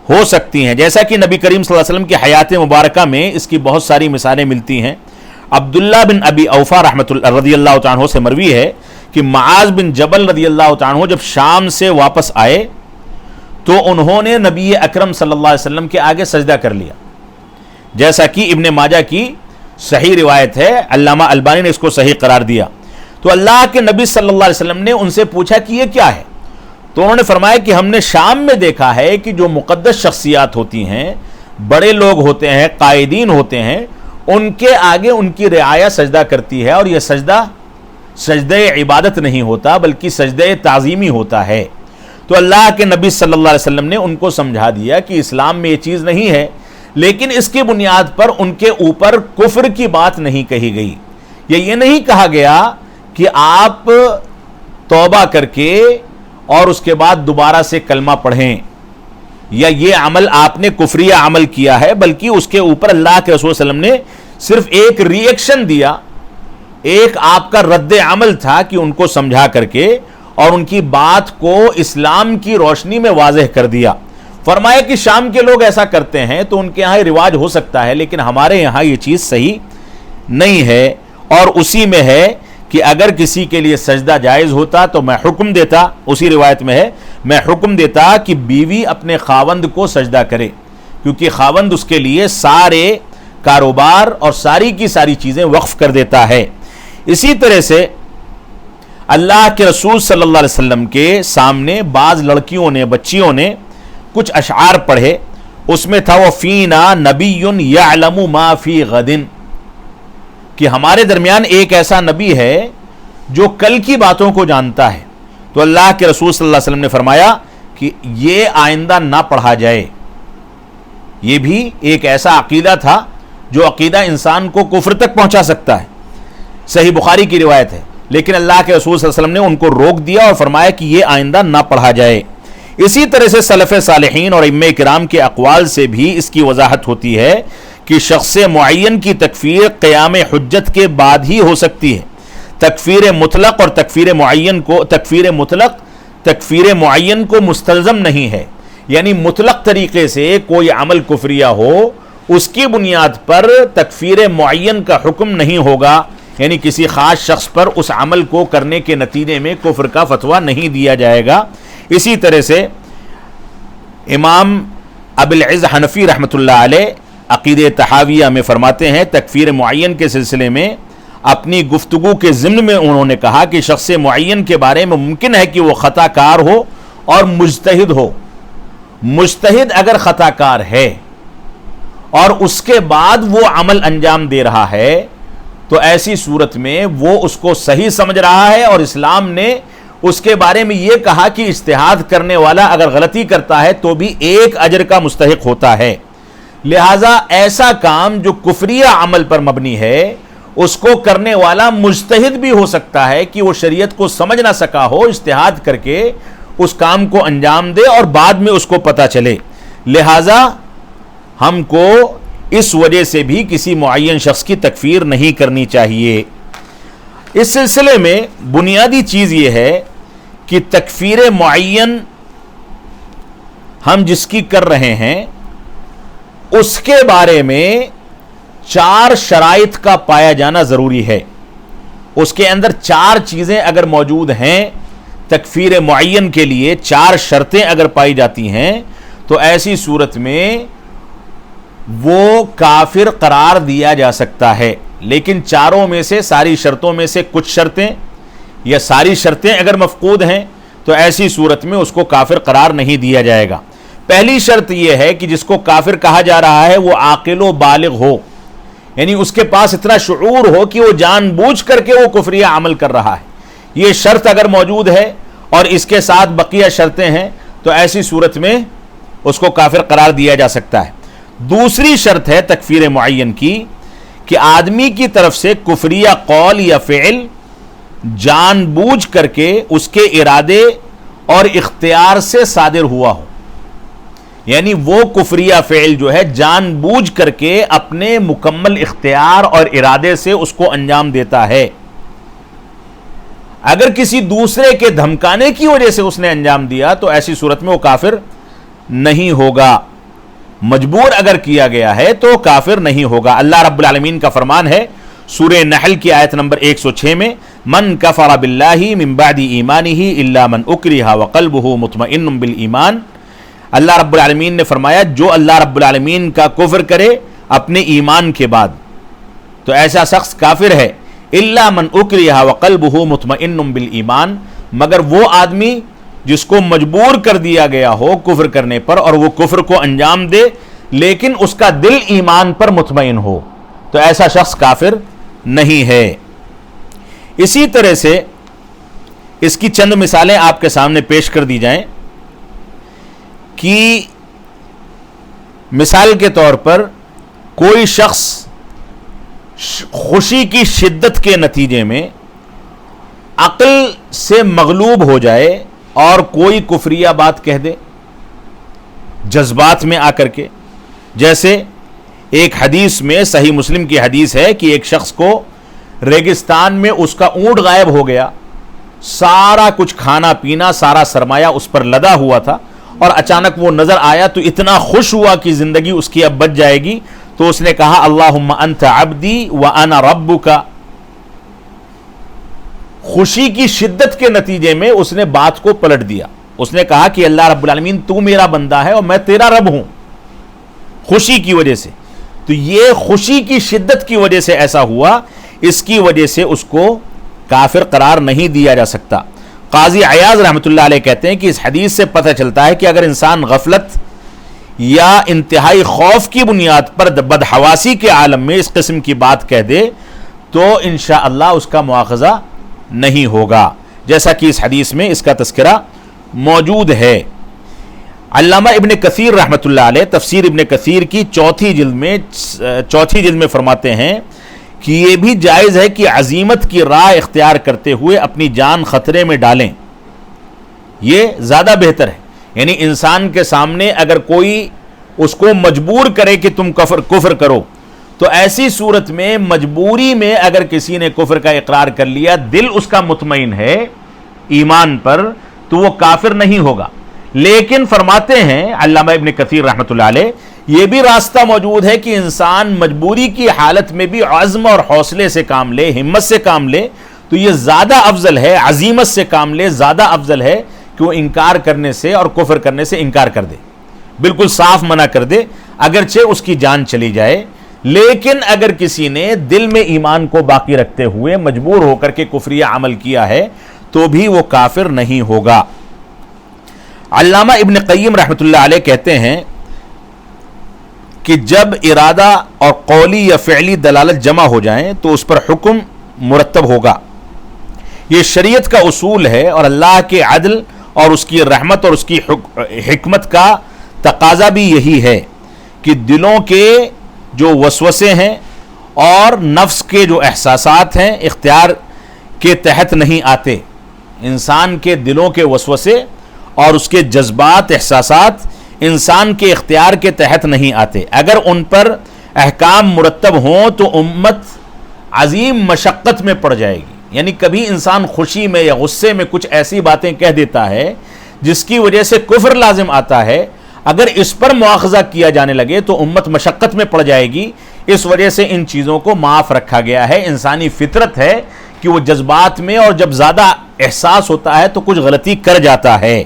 ہو سکتی ہیں، جیسا کہ نبی کریم صلی اللہ علیہ وسلم کی حیات مبارکہ میں اس کی بہت ساری مثالیں ملتی ہیں۔ عبداللہ بن ابی اوفا رضی اللہ تعالیٰ عنہ سے مروی ہے کہ معاذ بن جبل رضی اللہ تعالیٰ عنہ جب شام سے واپس آئے تو انہوں نے نبی اکرم صلی اللہ علیہ وسلم کے آگے سجدہ کر لیا، جیسا کہ ابن ماجہ کی صحیح روایت ہے، علامہ البانی نے اس کو صحیح قرار دیا۔ تو اللہ کے نبی صلی اللہ علیہ وسلم نے ان سے پوچھا کہ یہ کیا ہے؟ تو انہوں نے فرمایا کہ ہم نے شام میں دیکھا ہے کہ جو مقدس شخصیات ہوتی ہیں، بڑے لوگ ہوتے ہیں، قائدین ہوتے ہیں، ان کے آگے ان کی رعایا سجدہ کرتی ہے، اور یہ سجدہ عبادت نہیں ہوتا بلکہ سجدہ تعظیمی ہوتا ہے۔ تو اللہ کے نبی صلی اللہ علیہ وسلم نے ان کو سمجھا دیا کہ اسلام میں یہ چیز نہیں ہے، لیکن اس کی بنیاد پر ان کے اوپر کفر کی بات نہیں کہی گئی۔ یہ نہیں کہا گیا کہ آپ توبہ کر کے اور اس کے بعد دوبارہ سے کلمہ پڑھیں، یا یہ عمل آپ نے کفریہ عمل کیا ہے، بلکہ اس کے اوپر اللہ کے رسول صلی اللہ علیہ وسلم نے صرف ایک ری ایکشن دیا، ایک آپ کا رد عمل تھا کہ ان کو سمجھا کر کے اور ان کی بات کو اسلام کی روشنی میں واضح کر دیا۔ فرمایا کہ شام کے لوگ ایسا کرتے ہیں تو ان کے ہاں رواج ہو سکتا ہے، لیکن ہمارے یہاں یہ چیز صحیح نہیں ہے، اور اسی میں ہے کہ اگر کسی کے لیے سجدہ جائز ہوتا تو میں حکم دیتا، اسی روایت میں ہے، میں حکم دیتا کہ بیوی اپنے خاوند کو سجدہ کرے، کیونکہ خاوند اس کے لیے سارے کاروبار اور ساری کی ساری چیزیں وقف کر دیتا ہے۔ اسی طرح سے اللہ کے رسول صلی اللہ علیہ وسلم کے سامنے بعض لڑکیوں نے، بچیوں نے کچھ اشعار پڑھے، اس میں تھا وَفِينَا نَبِيٌّ يَعْلَمُ مَا فِي غَدٍ، کہ ہمارے درمیان ایک ایسا نبی ہے جو کل کی باتوں کو جانتا ہے. تو اللہ کے رسول صلی اللہ علیہ وسلم نے فرمایا کہ یہ آئندہ نہ پڑھا جائے. یہ بھی ایک ایسا عقیدہ تھا جو عقیدہ انسان کو کفر تک پہنچا سکتا ہے. صحیح بخاری کی روایت ہے، لیکن اللہ کے رسول صلی اللہ علیہ وسلم نے ان کو روک دیا اور فرمایا کہ یہ آئندہ نہ پڑھا جائے. اسی طرح سے سلف صالحین اور ائمہ کرام کے اقوال سے بھی اس کی وضاحت ہوتی ہے کہ شخص معین کی تکفیر قیام حجت کے بعد ہی ہو سکتی ہے. تکفیر مطلق اور تکفیر معین کو مستلزم نہیں ہے. یعنی مطلق طریقے سے کوئی عمل کفریہ ہو، اس کی بنیاد پر تکفیر معین کا حکم نہیں ہوگا، یعنی کسی خاص شخص پر اس عمل کو کرنے کے نتیجے میں کفر کا فتویٰ نہیں دیا جائے گا. اسی طرح سے امام ابوالعز حنفی رحمۃ اللہ علیہ عقیدہ تحاویہ میں فرماتے ہیں، تکفیر معین کے سلسلے میں اپنی گفتگو کے ضمن میں انہوں نے کہا کہ شخص معین کے بارے میں ممکن ہے کہ وہ خطا کار ہو اور مجتہد ہو. مجتہد اگر خطا کار ہے اور اس کے بعد وہ عمل انجام دے رہا ہے تو ایسی صورت میں وہ اس کو صحیح سمجھ رہا ہے، اور اسلام نے اس کے بارے میں یہ کہا کہ اجتہاد کرنے والا اگر غلطی کرتا ہے تو بھی ایک اجر کا مستحق ہوتا ہے. لہذا ایسا کام جو کفریہ عمل پر مبنی ہے اس کو کرنے والا مجتہد بھی ہو سکتا ہے کہ وہ شریعت کو سمجھ نہ سکا ہو، اجتہاد کر کے اس کام کو انجام دے اور بعد میں اس کو پتہ چلے. لہذا ہم کو اس وجہ سے بھی کسی معین شخص کی تکفیر نہیں کرنی چاہیے. اس سلسلے میں بنیادی چیز یہ ہے کہ تکفیر معین ہم جس کی کر رہے ہیں اس کے بارے میں 4 شرائط کا پایا جانا ضروری ہے. اس کے اندر 4 چیزیں اگر موجود ہیں تکفیر معین کے لیے، 4 شرطیں اگر پائی جاتی ہیں تو ایسی صورت میں وہ کافر قرار دیا جا سکتا ہے. لیکن چاروں میں سے، ساری شرطوں میں سے کچھ شرطیں یا ساری شرطیں اگر مفقود ہیں تو ایسی صورت میں اس کو کافر قرار نہیں دیا جائے گا. پہلی شرط یہ ہے کہ جس کو کافر کہا جا رہا ہے وہ عاقل و بالغ ہو، یعنی اس کے پاس اتنا شعور ہو کہ وہ جان بوجھ کر کے وہ کفریہ عمل کر رہا ہے. یہ شرط اگر موجود ہے اور اس کے ساتھ بقیہ شرطیں ہیں تو ایسی صورت میں اس کو کافر قرار دیا جا سکتا ہے. دوسری شرط ہے تکفیر معین کی کہ آدمی کی طرف سے کفریہ قول یا فعل جان بوجھ کر کے اس کے ارادے اور اختیار سے صادر ہوا ہو. یعنی وہ کفریہ فعل جو ہے جان بوجھ کر کے اپنے مکمل اختیار اور ارادے سے اس کو انجام دیتا ہے. اگر کسی دوسرے کے دھمکانے کی وجہ سے اس نے انجام دیا تو ایسی صورت میں وہ کافر نہیں ہوگا. مجبور اگر کیا گیا ہے تو کافر نہیں ہوگا. اللہ رب العالمین کا فرمان ہے سورہ نحل کی آیت نمبر 106 میں، من کفر باللہ من بعد ایمانہ الا من اکرہ وقلبہ مطمئن بالایمان. اللہ رب العالمین نے فرمایا جو اللہ رب العالمین کا کفر کرے اپنے ایمان کے بعد تو ایسا شخص کافر ہے. الا من اکرہ وقلبہ مطمئن بالایمان، مگر وہ آدمی جس کو مجبور کر دیا گیا ہو کفر کرنے پر اور وہ کفر کو انجام دے لیکن اس کا دل ایمان پر مطمئن ہو تو ایسا شخص کافر نہیں ہے. اسی طرح سے اس کی چند مثالیں آپ کے سامنے پیش کر دی جائیں کہ مثال کے طور پر کوئی شخص خوشی کی شدت کے نتیجے میں عقل سے مغلوب ہو جائے اور کوئی کفریہ بات کہہ دے جذبات میں آ کر کے. جیسے ایک حدیث میں، صحیح مسلم کی حدیث ہے کہ ایک شخص کو ریگستان میں اس کا اونٹ غائب ہو گیا، سارا کچھ کھانا پینا سارا سرمایہ اس پر لدا ہوا تھا اور اچانک وہ نظر آیا تو اتنا خوش ہوا کہ زندگی اس کی اب بچ جائے گی. تو اس نے کہا اللہم انت عبدی وانا ربک. خوشی کی شدت کے نتیجے میں اس نے بات کو پلٹ دیا. اس نے کہا کہ اللہ رب العالمین تو میرا بندہ ہے اور میں تیرا رب ہوں، خوشی کی وجہ سے. تو یہ خوشی کی شدت کی وجہ سے ایسا ہوا، اس کی وجہ سے اس کو کافر قرار نہیں دیا جا سکتا. قاضی عیاض رحمۃ اللہ علیہ کہتے ہیں کہ اس حدیث سے پتہ چلتا ہے کہ اگر انسان غفلت یا انتہائی خوف کی بنیاد پر بدحواسی کے عالم میں اس قسم کی بات کہہ دے تو انشاءاللہ اس کا مواخذہ نہیں ہوگا، جیسا کہ اس حدیث میں اس کا تذکرہ موجود ہے۔ علامہ ابن کثیر رحمۃ اللہ علیہ تفسیر ابن کثیر کی چوتھی جلد میں فرماتے ہیں کہ یہ بھی جائز ہے کہ عزیمت کی راہ اختیار کرتے ہوئے اپنی جان خطرے میں ڈالیں، یہ زیادہ بہتر ہے۔ یعنی انسان کے سامنے اگر کوئی اس کو مجبور کرے کہ تم کفر کرو، تو ایسی صورت میں مجبوری میں اگر کسی نے کفر کا اقرار کر لیا، دل اس کا مطمئن ہے ایمان پر، تو وہ کافر نہیں ہوگا۔ لیکن فرماتے ہیں علامہ ابن کثیر رحمۃ اللہ علیہ، یہ بھی راستہ موجود ہے کہ انسان مجبوری کی حالت میں بھی عزم اور حوصلے سے کام لے، ہمت سے کام لے، تو یہ زیادہ افضل ہے، عزیمت سے کام لے، زیادہ افضل ہے کہ وہ انکار کرنے سے اور کفر کرنے سے انکار کر دے، بالکل صاف منع کر دے، اگرچہ اس کی جان چلی جائے۔ لیکن اگر کسی نے دل میں ایمان کو باقی رکھتے ہوئے مجبور ہو کر کے کفریہ عمل کیا ہے تو بھی وہ کافر نہیں ہوگا۔ علامہ ابن قیم رحمۃ اللہ علیہ کہتے ہیں کہ جب ارادہ اور قولی یا فعلی دلالت جمع ہو جائیں تو اس پر حکم مرتب ہوگا۔ یہ شریعت کا اصول ہے اور اللہ کے عدل اور اس کی رحمت اور اس کی حکمت کا تقاضا بھی یہی ہے کہ دلوں کے جو وسوسے ہیں اور نفس کے جو احساسات ہیں اختیار کے تحت نہیں آتے۔ انسان کے دلوں کے وسوسے اور اس کے جذبات، احساسات انسان کے اختیار کے تحت نہیں آتے۔ اگر ان پر احکام مرتب ہوں تو امت عظیم مشقت میں پڑ جائے گی۔ یعنی کبھی انسان خوشی میں یا غصے میں کچھ ایسی باتیں کہہ دیتا ہے جس کی وجہ سے کفر لازم آتا ہے، اگر اس پر مواخذہ کیا جانے لگے تو امت مشقت میں پڑ جائے گی۔ اس وجہ سے ان چیزوں کو معاف رکھا گیا ہے۔ انسانی فطرت ہے کہ وہ جذبات میں اور جب زیادہ احساس ہوتا ہے تو کچھ غلطی کر جاتا ہے۔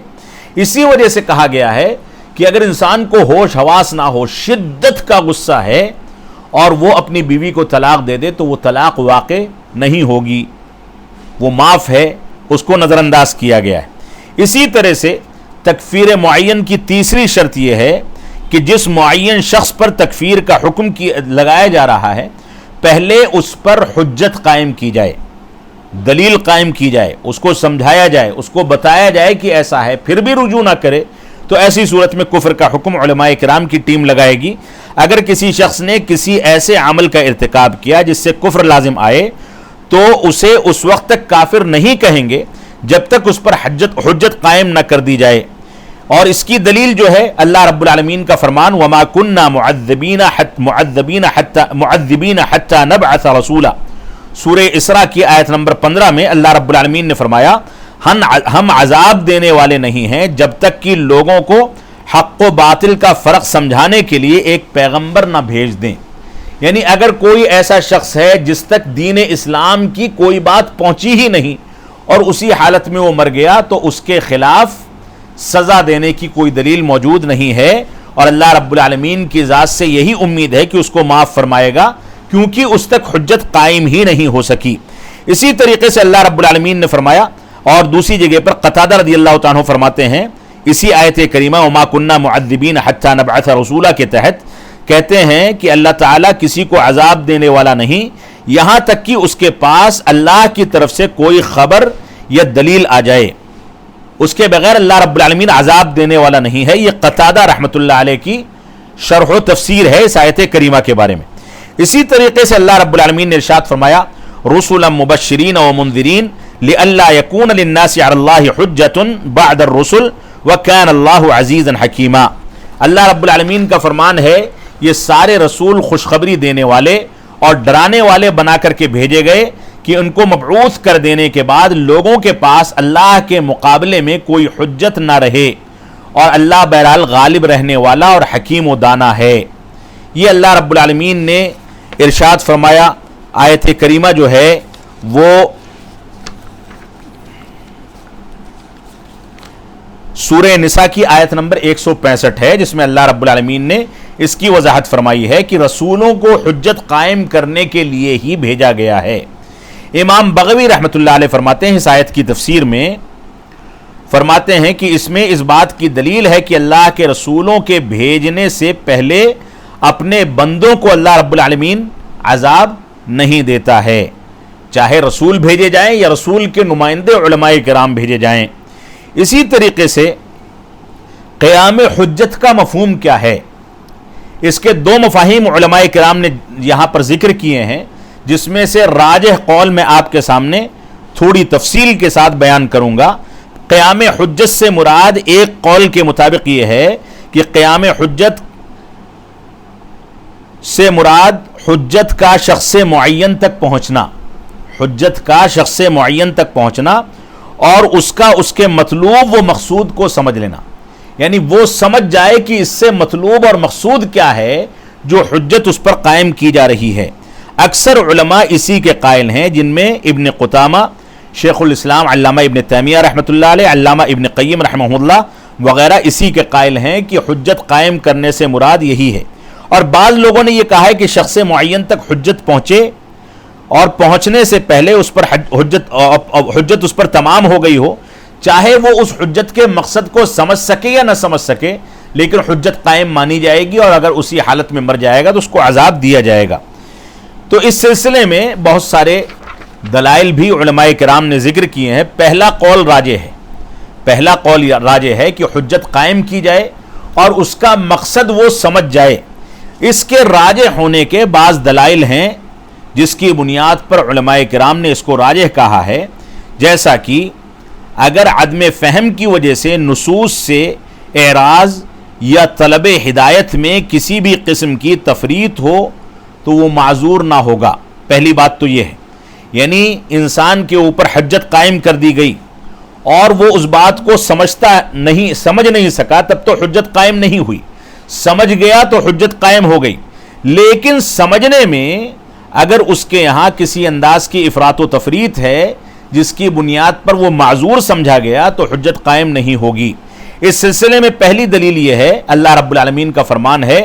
اسی وجہ سے کہا گیا ہے کہ اگر انسان کو ہوش حواس نہ ہو، شدت کا غصہ ہے اور وہ اپنی بیوی کو طلاق دے دے تو وہ طلاق واقع نہیں ہوگی، وہ معاف ہے، اس کو نظر انداز کیا گیا ہے۔ اسی طرح سے تکفیر معین کی تیسری شرط یہ ہے کہ جس معین شخص پر تکفیر کا حکم لگایا جا رہا ہے پہلے اس پر حجت قائم کی جائے، دلیل قائم کی جائے، اس کو سمجھایا جائے، اس کو بتایا جائے کہ ایسا ہے، پھر بھی رجوع نہ کرے تو ایسی صورت میں کفر کا حکم علماء کرام کی ٹیم لگائے گی۔ اگر کسی شخص نے کسی ایسے عمل کا ارتکاب کیا جس سے کفر لازم آئے تو اسے اس وقت تک کافر نہیں کہیں گے جب تک اس پر حجت قائم نہ کر دی جائے۔ اور اس کی دلیل جو ہے اللہ رب العالمین کا فرمان وَمَا كُنَّا مُعَذِّبِينَ حَتَّى نَبْعَثَ رَسُولًا، سورہ اسراء کی آیت نمبر 15 میں اللہ رب العالمین نے فرمایا ہم عذاب دینے والے نہیں ہیں جب تک کہ لوگوں کو حق و باطل کا فرق سمجھانے کے لیے ایک پیغمبر نہ بھیج دیں۔ یعنی اگر کوئی ایسا شخص ہے جس تک دین اسلام کی کوئی بات پہنچی ہی نہیں اور اسی حالت میں وہ مر گیا تو اس کے خلاف سزا دینے کی کوئی دلیل موجود نہیں ہے، اور اللہ رب العالمین کی ذات سے یہی امید ہے کہ اس کو معاف فرمائے گا کیونکہ اس تک حجت قائم ہی نہیں ہو سکی۔ اسی طریقے سے اللہ رب العالمین نے فرمایا، اور دوسری جگہ پر قتادہ رضی اللہ تعالیٰ عنہ فرماتے ہیں اسی آیت کریمہ وما كنا معذبین حتی نبعث رسولا کے تحت، کہتے ہیں کہ اللہ تعالیٰ کسی کو عذاب دینے والا نہیں یہاں تک کہ اس کے پاس اللہ کی طرف سے کوئی خبر یا دلیل آ جائے، اس کے بغیر اللہ رب العالمین عذاب دینے والا نہیں ہے۔ یہ قتادہ رحمۃ اللہ علیہ کی شرح و تفسیر ہے اس آیت کریمہ کے بارے میں۔ اسی طریقے سے اللہ رب العالمین نے ارشاد فرمایا رسلا مبشرین ومنذرین لئلا یکون للناس علی اللہ حجۃ بعد الرسل وکان اللہ عزیزا حکیما۔ اللہ رب العالمین کا فرمان ہے یہ سارے رسول خوشخبری دینے والے اور ڈرانے والے بنا کر کے بھیجے گئے کہ ان کو مبعوث کر دینے کے بعد لوگوں کے پاس اللہ کے مقابلے میں کوئی حجت نہ رہے، اور اللہ بہرحال غالب رہنے والا اور حکیم و دانا ہے۔ یہ اللہ رب العالمین نے ارشاد فرمایا۔ آیت کریمہ جو ہے وہ سورہ نساء کی آیت نمبر 165 ہے، جس میں اللہ رب العالمین نے اس کی وضاحت فرمائی ہے کہ رسولوں کو حجت قائم کرنے کے لیے ہی بھیجا گیا ہے۔ امام بغوی رحمۃ اللہ علیہ فرماتے ہیں اس آیت کی تفسیر میں فرماتے ہیں کہ اس میں اس بات کی دلیل ہے کہ اللہ کے رسولوں کے بھیجنے سے پہلے اپنے بندوں کو اللہ رب العالمین عذاب نہیں دیتا ہے، چاہے رسول بھیجے جائیں یا رسول کے نمائندے علماء کرام بھیجے جائیں۔ اسی طریقے سے قیام حجت کا مفہوم کیا ہے، اس کے دو مفاہیم علماء کرام نے یہاں پر ذکر کیے ہیں، جس میں سے راجح قول میں آپ کے سامنے تھوڑی تفصیل کے ساتھ بیان کروں گا۔ قیام حجت سے مراد ایک قول کے مطابق یہ ہے کہ قیام حجت سے مراد حجت کا شخص معین تک پہنچنا، حجت کا شخص معین تک پہنچنا اور اس کے مطلوب و مقصود کو سمجھ لینا، یعنی وہ سمجھ جائے کہ اس سے مطلوب اور مقصود کیا ہے جو حجت اس پر قائم کی جا رہی ہے۔ اکثر علماء اسی کے قائل ہیں، جن میں ابن قدامہ، شیخ الاسلام علامہ ابن تیمیہ رحمۃ اللہ علیہ، علامہ ابن قیم رحمہ اللہ وغیرہ اسی کے قائل ہیں کہ حجت قائم کرنے سے مراد یہی ہے۔ اور بعض لوگوں نے یہ کہا ہے کہ شخص معین تک حجت پہنچے اور پہنچنے سے پہلے اس پر حجت اس پر تمام ہو گئی ہو، چاہے وہ اس حجت کے مقصد کو سمجھ سکے یا نہ سمجھ سکے، لیکن حجت قائم مانی جائے گی، اور اگر اسی حالت میں مر جائے گا تو اس کو عذاب دیا جائے گا۔ تو اس سلسلے میں بہت سارے دلائل بھی علماء کرام نے ذکر کیے ہیں۔ پہلا قول راجح ہے کہ حجت قائم کی جائے اور اس کا مقصد وہ سمجھ جائے۔ اس کے راجح ہونے کے بعض دلائل ہیں جس کی بنیاد پر علماء کرام نے اس کو راجح کہا ہے، جیسا کہ اگر عدم فہم کی وجہ سے نصوص سے اعراض یا طلب ہدایت میں کسی بھی قسم کی تفریط ہو تو وہ معذور نہ ہوگا۔ پہلی بات تو یہ ہے، یعنی انسان کے اوپر حجت قائم کر دی گئی اور وہ اس بات کو سمجھ نہیں سکا، تب تو حجت قائم نہیں ہوئی۔ سمجھ گیا تو حجت قائم ہو گئی، لیکن سمجھنے میں اگر اس کے یہاں کسی انداز کی افراط و تفریط ہے جس کی بنیاد پر وہ معذور سمجھا گیا تو حجت قائم نہیں ہوگی۔ اس سلسلے میں پہلی دلیل یہ ہے، اللہ رب العالمین کا فرمان ہے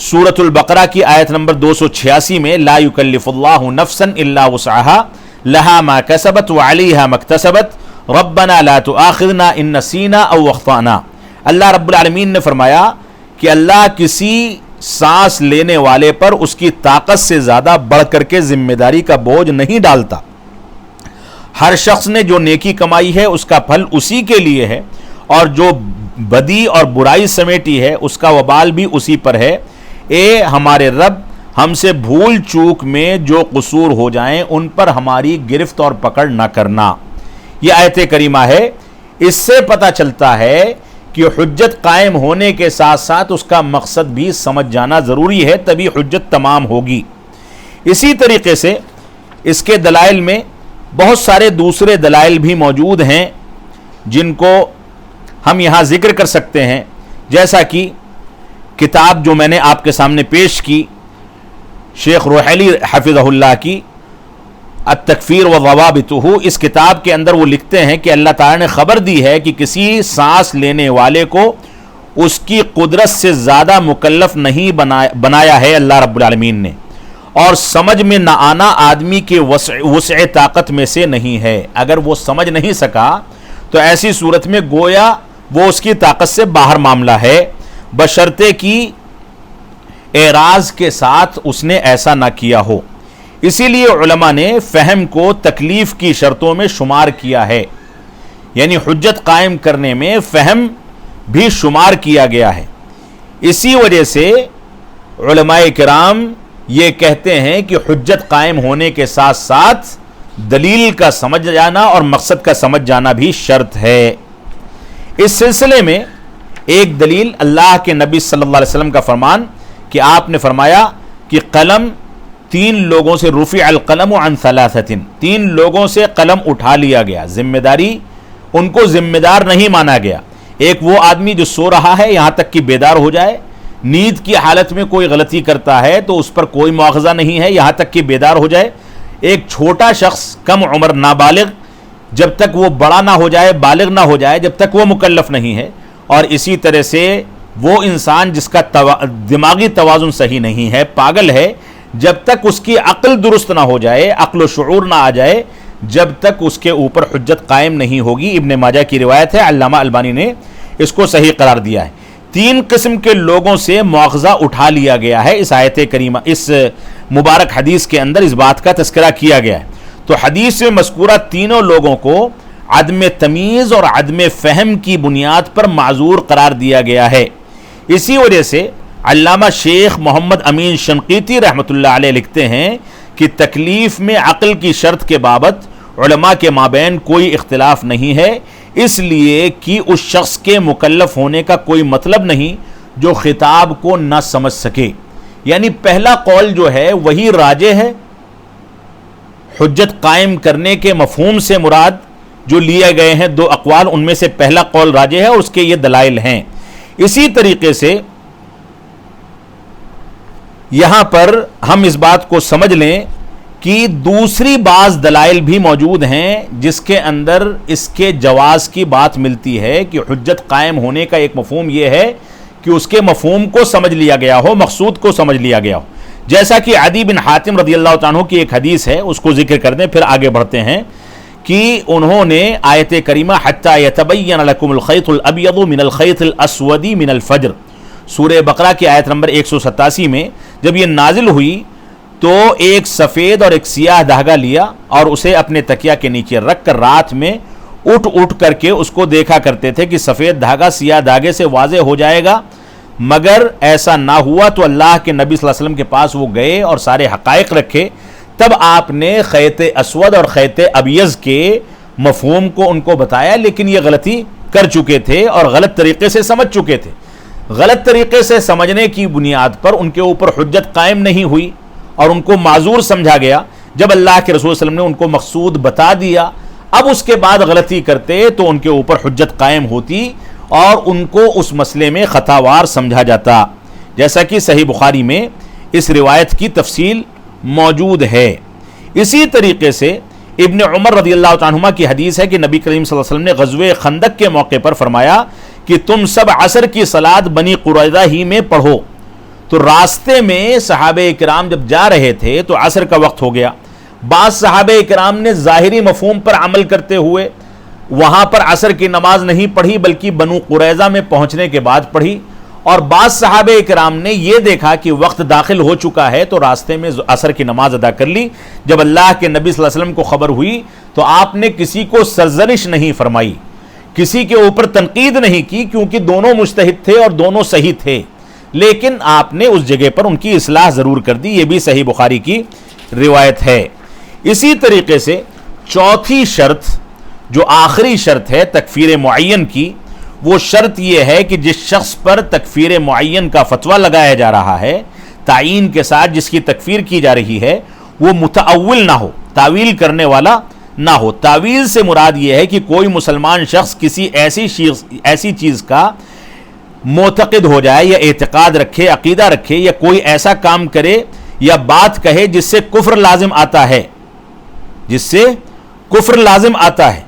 سورۃ البقرہ کی آیت نمبر 286 میں، لا یکلف اللہ نفسا الا وسعها لها ما کسبت وعلیہا ما اکتسبت ربنا لا تؤاخذنا ان نسینا او اخطانا۔ اللہ رب العالمین نے فرمایا کہ اللہ کسی سانس لینے والے پر اس کی طاقت سے زیادہ بڑھ کر کے ذمہ داری کا بوجھ نہیں ڈالتا۔ ہر شخص نے جو نیکی کمائی ہے اس کا پھل اسی کے لیے ہے، اور جو بدی اور برائی سمیٹی ہے اس کا وبال بھی اسی پر ہے۔ اے ہمارے رب، ہم سے بھول چوک میں جو قصور ہو جائیں ان پر ہماری گرفت اور پکڑ نہ کرنا۔ یہ آیت کریمہ ہے۔ اس سے پتہ چلتا ہے کہ حجت قائم ہونے کے ساتھ ساتھ اس کا مقصد بھی سمجھ جانا ضروری ہے، تبھی حجت تمام ہوگی۔ اسی طریقے سے اس کے دلائل میں بہت سارے دوسرے دلائل بھی موجود ہیں جن کو ہم یہاں ذکر کر سکتے ہیں، جیسا کہ کتاب جو میں نے آپ کے سامنے پیش کی شیخ روحیلی حفظہ اللہ کی التکفیر وضوابطہ، اس کتاب کے اندر وہ لکھتے ہیں کہ اللہ تعالیٰ نے خبر دی ہے کہ کسی سانس لینے والے کو اس کی قدرت سے زیادہ مکلف نہیں بنایا ہے اللہ رب العالمین نے، اور سمجھ میں نہ آنا آدمی کے وسع طاقت میں سے نہیں ہے۔ اگر وہ سمجھ نہیں سکا تو ایسی صورت میں گویا وہ اس کی طاقت سے باہر معاملہ ہے، بشرطے کہ اعراض کے ساتھ اس نے ایسا نہ کیا ہو۔ اسی لیے علماء نے فہم کو تکلیف کی شرطوں میں شمار کیا ہے، یعنی حجت قائم کرنے میں فہم بھی شمار کیا گیا ہے۔ اسی وجہ سے علماء کرام یہ کہتے ہیں کہ حجت قائم ہونے کے ساتھ ساتھ دلیل کا سمجھ جانا اور مقصد کا سمجھ جانا بھی شرط ہے۔ اس سلسلے میں ایک دلیل اللہ کے نبی صلی اللہ علیہ وسلم کا فرمان کہ آپ نے فرمایا کہ قلم 3 لوگوں سے رفع القلم عن 3، 3 لوگوں سے قلم اٹھا لیا گیا، ذمہ داری ان کو ذمہ دار نہیں مانا گیا۔ ایک وہ آدمی جو سو رہا ہے یہاں تک کہ بیدار ہو جائے، نیند کی حالت میں کوئی غلطی کرتا ہے تو اس پر کوئی مواخذہ نہیں ہے یہاں تک کہ بیدار ہو جائے۔ ایک چھوٹا شخص کم عمر نابالغ، جب تک وہ بڑا نہ ہو جائے، بالغ نہ ہو جائے، جب تک وہ مکلف نہیں ہے۔ اور اسی طرح سے وہ انسان جس کا دماغی توازن صحیح نہیں ہے، پاگل ہے، جب تک اس کی عقل درست نہ ہو جائے، عقل و شعور نہ آ جائے، جب تک اس کے اوپر حجت قائم نہیں ہوگی. ابن ماجہ کی روایت ہے, علامہ البانی نے اس کو صحیح قرار دیا ہے. 3 قسم کے لوگوں سے مواخذہ اٹھا لیا گیا ہے اس آیت کریمہ, اس مبارک حدیث کے اندر اس بات کا تذکرہ کیا گیا ہے. تو حدیث میں مذکورہ تینوں لوگوں کو عدم تمیز اور عدم فہم کی بنیاد پر معذور قرار دیا گیا ہے. اسی وجہ سے علامہ شیخ محمد امین شنقیطی رحمۃ اللہ علیہ لکھتے ہیں کہ تکلیف میں عقل کی شرط کے بابت علماء کے مابین کوئی اختلاف نہیں ہے, اس لیے کہ اس شخص کے مکلف ہونے کا کوئی مطلب نہیں جو خطاب کو نہ سمجھ سکے. یعنی پہلا قول جو ہے وہی راجح ہے. حجت قائم کرنے کے مفہوم سے مراد جو لیے گئے ہیں 2 اقوال, ان میں سے پہلا قول راجح ہے اور اس کے یہ دلائل ہیں. اسی طریقے سے یہاں پر ہم اس بات کو سمجھ لیں کہ دوسری بعض دلائل بھی موجود ہیں جس کے اندر اس کے جواز کی بات ملتی ہے کہ حجت قائم ہونے کا ایک مفہوم یہ ہے کہ اس کے مفہوم کو سمجھ لیا گیا ہو, مقصود کو سمجھ لیا گیا ہو. جیسا کہ عدی بن حاتم رضی اللہ عنہ کی ایک حدیث ہے, اس کو ذکر کر دیں پھر آگے بڑھتے ہیں, کہ انہوں نے آیت کریمہ حتی یتبین لکم الخیط الابیض من الخیط الاسود من الفجر, سورہ بقرہ کی آیت نمبر 187 میں جب یہ نازل ہوئی تو ایک سفید اور ایک سیاہ دھاگا لیا اور اسے اپنے تکیہ کے نیچے رکھ کر رات میں اٹھ کر کے اس کو دیکھا کرتے تھے کہ سفید دھاگا سیاہ دھاگے سے واضح ہو جائے گا. مگر ایسا نہ ہوا تو اللہ کے نبی صلی اللہ علیہ وسلم کے پاس وہ گئے اور سارے حقائق رکھے. تب آپ نے خیط اسود اور خیط ابیض کے مفہوم کو ان کو بتایا, لیکن یہ غلطی کر چکے تھے اور غلط طریقے سے سمجھ چکے تھے. غلط طریقے سے سمجھنے کی بنیاد پر ان کے اوپر حجت قائم نہیں ہوئی اور ان کو معذور سمجھا گیا. جب اللہ کے رسول صلی اللہ علیہ وسلم نے ان کو مقصود بتا دیا, اب اس کے بعد غلطی کرتے تو ان کے اوپر حجت قائم ہوتی اور ان کو اس مسئلے میں خطاوار سمجھا جاتا, جیسا کہ صحیح بخاری میں اس روایت کی تفصیل موجود ہے. اسی طریقے سے ابن عمر رضی اللہ عنہما کی حدیث ہے کہ نبی کریم صلی اللہ علیہ وسلم نے غزوہ خندق کے موقع پر فرمایا کہ تم سب عصر کی صلاۃ بنی قریظہ ہی میں پڑھو. تو راستے میں صحابہ کرام جب جا رہے تھے تو عصر کا وقت ہو گیا. بعض صحابہ کرام نے ظاہری مفہوم پر عمل کرتے ہوئے وہاں پر عصر کی نماز نہیں پڑھی بلکہ بنو قریظہ میں پہنچنے کے بعد پڑھی, اور بعض صحابہ کرام نے یہ دیکھا کہ وقت داخل ہو چکا ہے تو راستے میں عصر کی نماز ادا کر لی. جب اللہ کے نبی صلی اللہ علیہ وسلم کو خبر ہوئی تو آپ نے کسی کو سرزنش نہیں فرمائی, کسی کے اوپر تنقید نہیں کی, کیونکہ دونوں مجتہد تھے اور دونوں صحیح تھے, لیکن آپ نے اس جگہ پر ان کی اصلاح ضرور کر دی. یہ بھی صحیح بخاری کی روایت ہے. اسی طریقے سے چوتھی شرط جو آخری شرط ہے تکفیر معین کی, وہ شرط یہ ہے کہ جس شخص پر تکفیر معین کا فتویٰ لگایا جا رہا ہے, تعیین کے ساتھ جس کی تکفیر کی جا رہی ہے, وہ متأول نہ ہو, تعویل کرنے والا نہ ہو. تعویل سے مراد یہ ہے کہ کوئی مسلمان شخص کسی ایسی چیز کا معتقد ہو جائے یا اعتقاد رکھے, عقیدہ رکھے, یا کوئی ایسا کام کرے یا بات کہے جس سے کفر لازم آتا ہے, جس سے کفر لازم آتا ہے,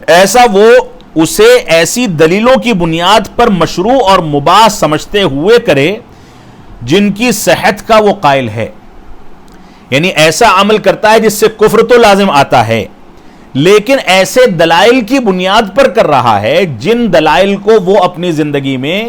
ایسا وہ اسے ایسی دلیلوں کی بنیاد پر مشروع اور مباح سمجھتے ہوئے کرے جن کی صحت کا وہ قائل ہے. یعنی ایسا عمل کرتا ہے جس سے کفر تو لازم آتا ہے, لیکن ایسے دلائل کی بنیاد پر کر رہا ہے جن دلائل کو وہ اپنی زندگی میں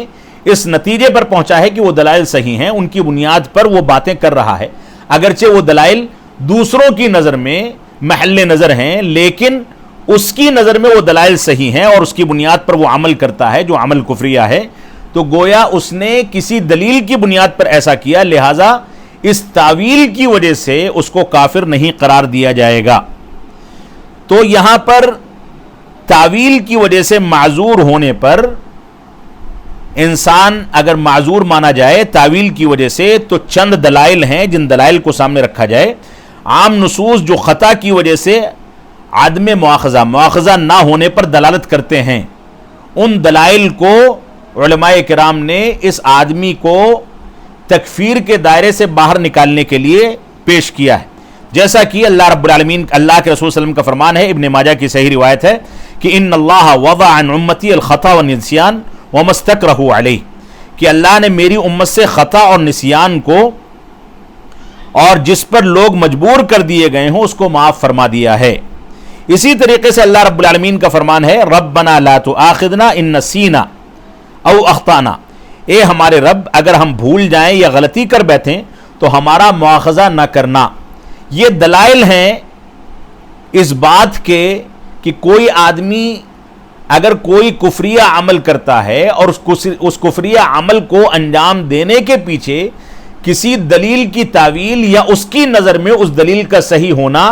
اس نتیجے پر پہنچا ہے کہ وہ دلائل صحیح ہیں, ان کی بنیاد پر وہ باتیں کر رہا ہے. اگرچہ وہ دلائل دوسروں کی نظر میں محل نظر ہیں, لیکن اس کی نظر میں وہ دلائل صحیح ہیں اور اس کی بنیاد پر وہ عمل کرتا ہے جو عمل کفریہ ہے. تو گویا اس نے کسی دلیل کی بنیاد پر ایسا کیا, لہذا اس تعویل کی وجہ سے اس کو کافر نہیں قرار دیا جائے گا. تو یہاں پر تعویل کی وجہ سے معذور ہونے پر انسان اگر معذور مانا جائے تعویل کی وجہ سے, تو چند دلائل ہیں جن دلائل کو سامنے رکھا جائے. عام نصوص جو خطا کی وجہ سے عدم مواخذہ نہ ہونے پر دلالت کرتے ہیں, ان دلائل کو علماء کرام نے اس آدمی کو تکفیر کے دائرے سے باہر نکالنے کے لیے پیش کیا ہے. جیسا کہ اللہ رب العالمین, اللہ کے رسول صلی اللہ علیہ وسلم کا فرمان ہے, ابن ماجہ کی صحیح روایت ہے کہ ان اللہ وضع عن امتی الخطا والنسیان وما استکرہوا علیہ, کہ اللہ نے میری امت سے خطا اور نسیان کو اور جس پر لوگ مجبور کر دیے گئے ہوں اس کو معاف فرما دیا ہے۔ اسی طریقے سے اللہ رب العالمین کا فرمان ہے ربنا لا تؤاخذنا ان نسینا او اخطانا، اے ہمارے رب اگر ہم بھول جائیں یا غلطی کر بیٹھیں تو ہمارا مواخذہ نہ کرنا۔ یہ دلائل ہیں اس بات کے کہ کوئی آدمی اگر کوئی کفریہ عمل کرتا ہے اور اس کفریہ عمل کو انجام دینے کے پیچھے کسی دلیل کی تعویل یا اس کی نظر میں اس دلیل کا صحیح ہونا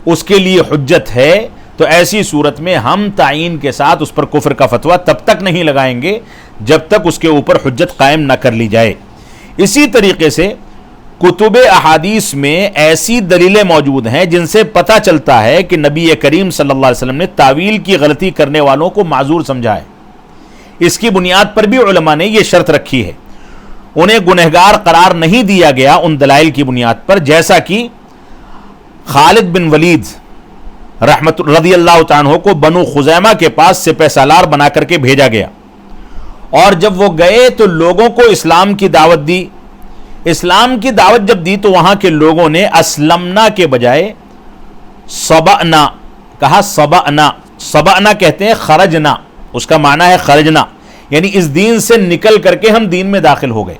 اس کے لیے حجت ہے، تو ایسی صورت میں ہم تعین کے ساتھ اس پر کفر کا فتویٰ تب تک نہیں لگائیں گے جب تک اس کے اوپر حجت قائم نہ کر لی جائے۔ اسی طریقے سے کتب احادیث میں ایسی دلیلیں موجود ہیں جن سے پتہ چلتا ہے کہ نبی کریم صلی اللہ علیہ وسلم نے تعویل کی غلطی کرنے والوں کو معذور سمجھا ہے۔ اس کی بنیاد پر بھی علماء نے یہ شرط رکھی ہے، انہیں گنہگار قرار نہیں دیا گیا ان دلائل کی بنیاد پر، جیسا کہ خالد بن ولید رضی اللہ تعالیٰ عنہ کو بنو خزیمہ کے پاس سپہ سالار بنا کر کے بھیجا گیا، اور جب وہ گئے تو لوگوں کو اسلام کی دعوت دی۔ اسلام کی دعوت جب دی تو وہاں کے لوگوں نے اسلمنا کے بجائے صبعنا کہا۔ صبعنا کہتے ہیں خرجنا، اس کا معنی ہے خرجنا، یعنی اس دین سے نکل کر کے ہم دین میں داخل ہو گئے۔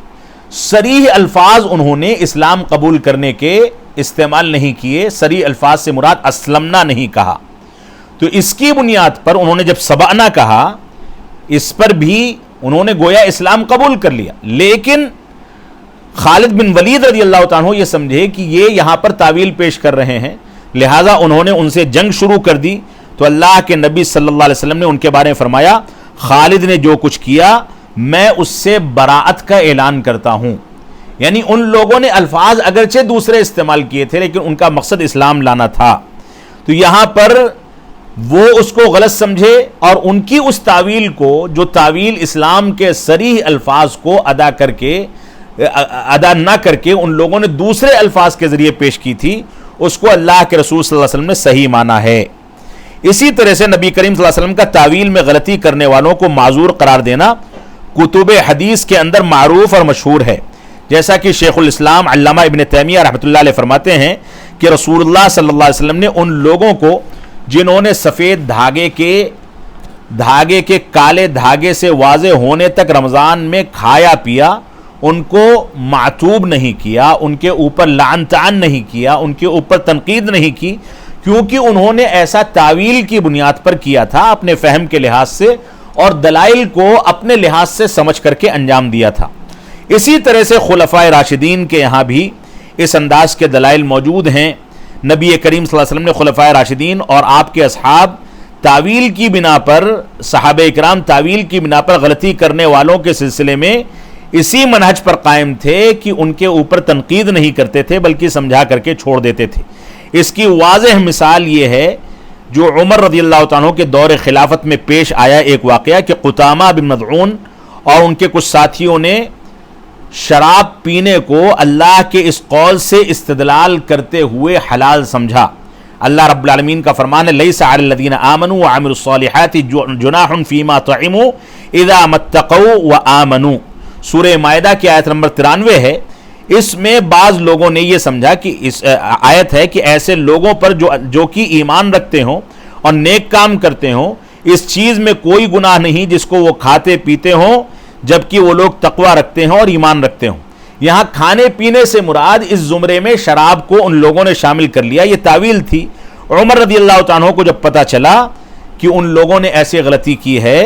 صریح الفاظ انہوں نے اسلام قبول کرنے کے استعمال نہیں کیے، صریح الفاظ سے مراد اسلمنا نہیں کہا۔ تو اس کی بنیاد پر انہوں نے جب صبعنا کہا اس پر بھی انہوں نے گویا اسلام قبول کر لیا، لیکن خالد بن ولید رضی اللہ تعالیٰ عنہ یہ سمجھے کہ یہ یہاں پر تعویل پیش کر رہے ہیں، لہٰذا انہوں نے ان سے جنگ شروع کر دی۔ تو اللہ کے نبی صلی اللہ علیہ وسلم نے ان کے بارے میں فرمایا خالد نے جو کچھ کیا میں اس سے براءت کا اعلان کرتا ہوں، یعنی ان لوگوں نے الفاظ اگرچہ دوسرے استعمال کیے تھے لیکن ان کا مقصد اسلام لانا تھا۔ تو یہاں پر وہ اس کو غلط سمجھے اور ان کی اس تعویل کو، جو تعویل اسلام کے صریح الفاظ کو ادا نہ کر کے ان لوگوں نے دوسرے الفاظ کے ذریعے پیش کی تھی، اس کو اللہ کے رسول صلی اللہ علیہ وسلم نے صحیح مانا ہے۔ اسی طرح سے نبی کریم صلی اللہ علیہ وسلم کا تعویل میں غلطی کرنے والوں کو معذور قرار دینا کتب حدیث کے اندر معروف اور مشہور ہے، جیسا کہ شیخ الاسلام علامہ ابن تیمیہ رحمۃ اللہ علیہ فرماتے ہیں کہ رسول اللہ صلی اللہ علیہ وسلم نے ان لوگوں کو جنہوں نے سفید دھاگے کے کالے دھاگے سے واضح ہونے تک رمضان میں کھایا پیا، ان کو معتوب نہیں کیا، ان کے اوپر لعن طعن نہیں کیا، ان کے اوپر تنقید نہیں کی، کیونکہ انہوں نے ایسا تعویل کی بنیاد پر کیا تھا اپنے فہم کے لحاظ سے اور دلائل کو اپنے لحاظ سے سمجھ کر کے انجام دیا تھا۔ اسی طرح سے خلفائے راشدین کے یہاں بھی اس انداز کے دلائل موجود ہیں۔ نبی کریم صلی اللہ علیہ وسلم نے خلفائے راشدین اور آپ کے اصحاب تعویل کی بنا پر، صحابہ اکرام تعویل کی بنا پر غلطی کرنے والوں کے سلسلے میں اسی منہج پر قائم تھے کہ ان کے اوپر تنقید نہیں کرتے تھے بلکہ سمجھا کر کے چھوڑ دیتے تھے۔ اس کی واضح مثال یہ ہے جو عمر رضی اللہ تعالیٰ عنہ کے دور خلافت میں پیش آیا ایک واقعہ کہ قطامہ بن مدعون اور ان کے کچھ ساتھیوں نے شراب پینے کو اللہ کے اس قول سے استدلال کرتے ہوئے حلال سمجھا۔ اللہ رب العالمین کا فرمان ہے لیس علی الذین آمنوا وعملوا الصالحات جناح فیما طعموا اذا ما اتقوا وآمنوا، سورہ مائدہ کی آیت نمبر 93 ہے۔ اس میں بعض لوگوں نے یہ سمجھا کہ اس آیت ہے کہ ایسے لوگوں پر جو کہ ایمان رکھتے ہوں اور نیک کام کرتے ہوں، اس چیز میں کوئی گناہ نہیں جس کو وہ کھاتے پیتے ہوں جبکہ وہ لوگ تقوی رکھتے ہوں اور ایمان رکھتے ہوں۔ یہاں کھانے پینے سے مراد اس زمرے میں شراب کو ان لوگوں نے شامل کر لیا، یہ تعویل تھی۔ عمر رضی اللہ تعالیٰ عنہ کو جب پتہ چلا کہ ان لوگوں نے ایسی غلطی کی ہے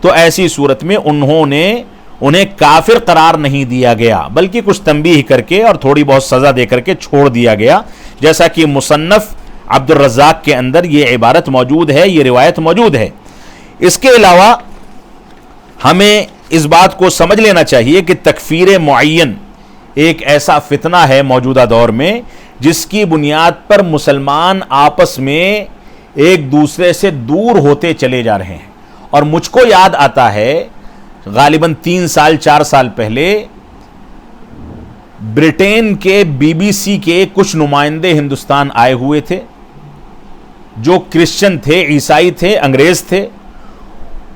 تو ایسی صورت میں انہیں کافر قرار نہیں دیا گیا بلکہ کچھ تنبیہ کر کے اور تھوڑی بہت سزا دے کر کے چھوڑ دیا گیا، جیسا کہ مصنف عبد الرزاق کے اندر یہ عبارت موجود ہے، یہ روایت موجود ہے۔ اس کے علاوہ ہمیں اس بات کو سمجھ لینا چاہیے کہ تکفیر معین ایک ایسا فتنہ ہے موجودہ دور میں جس کی بنیاد پر مسلمان آپس میں ایک دوسرے سے دور ہوتے چلے جا رہے ہیں۔ اور مجھ کو یاد آتا ہے غالباً 3-4 سال پہلے برٹین کے BBC کے کچھ نمائندے ہندوستان آئے ہوئے تھے جو کرسچن تھے، عیسائی تھے، انگریز تھے۔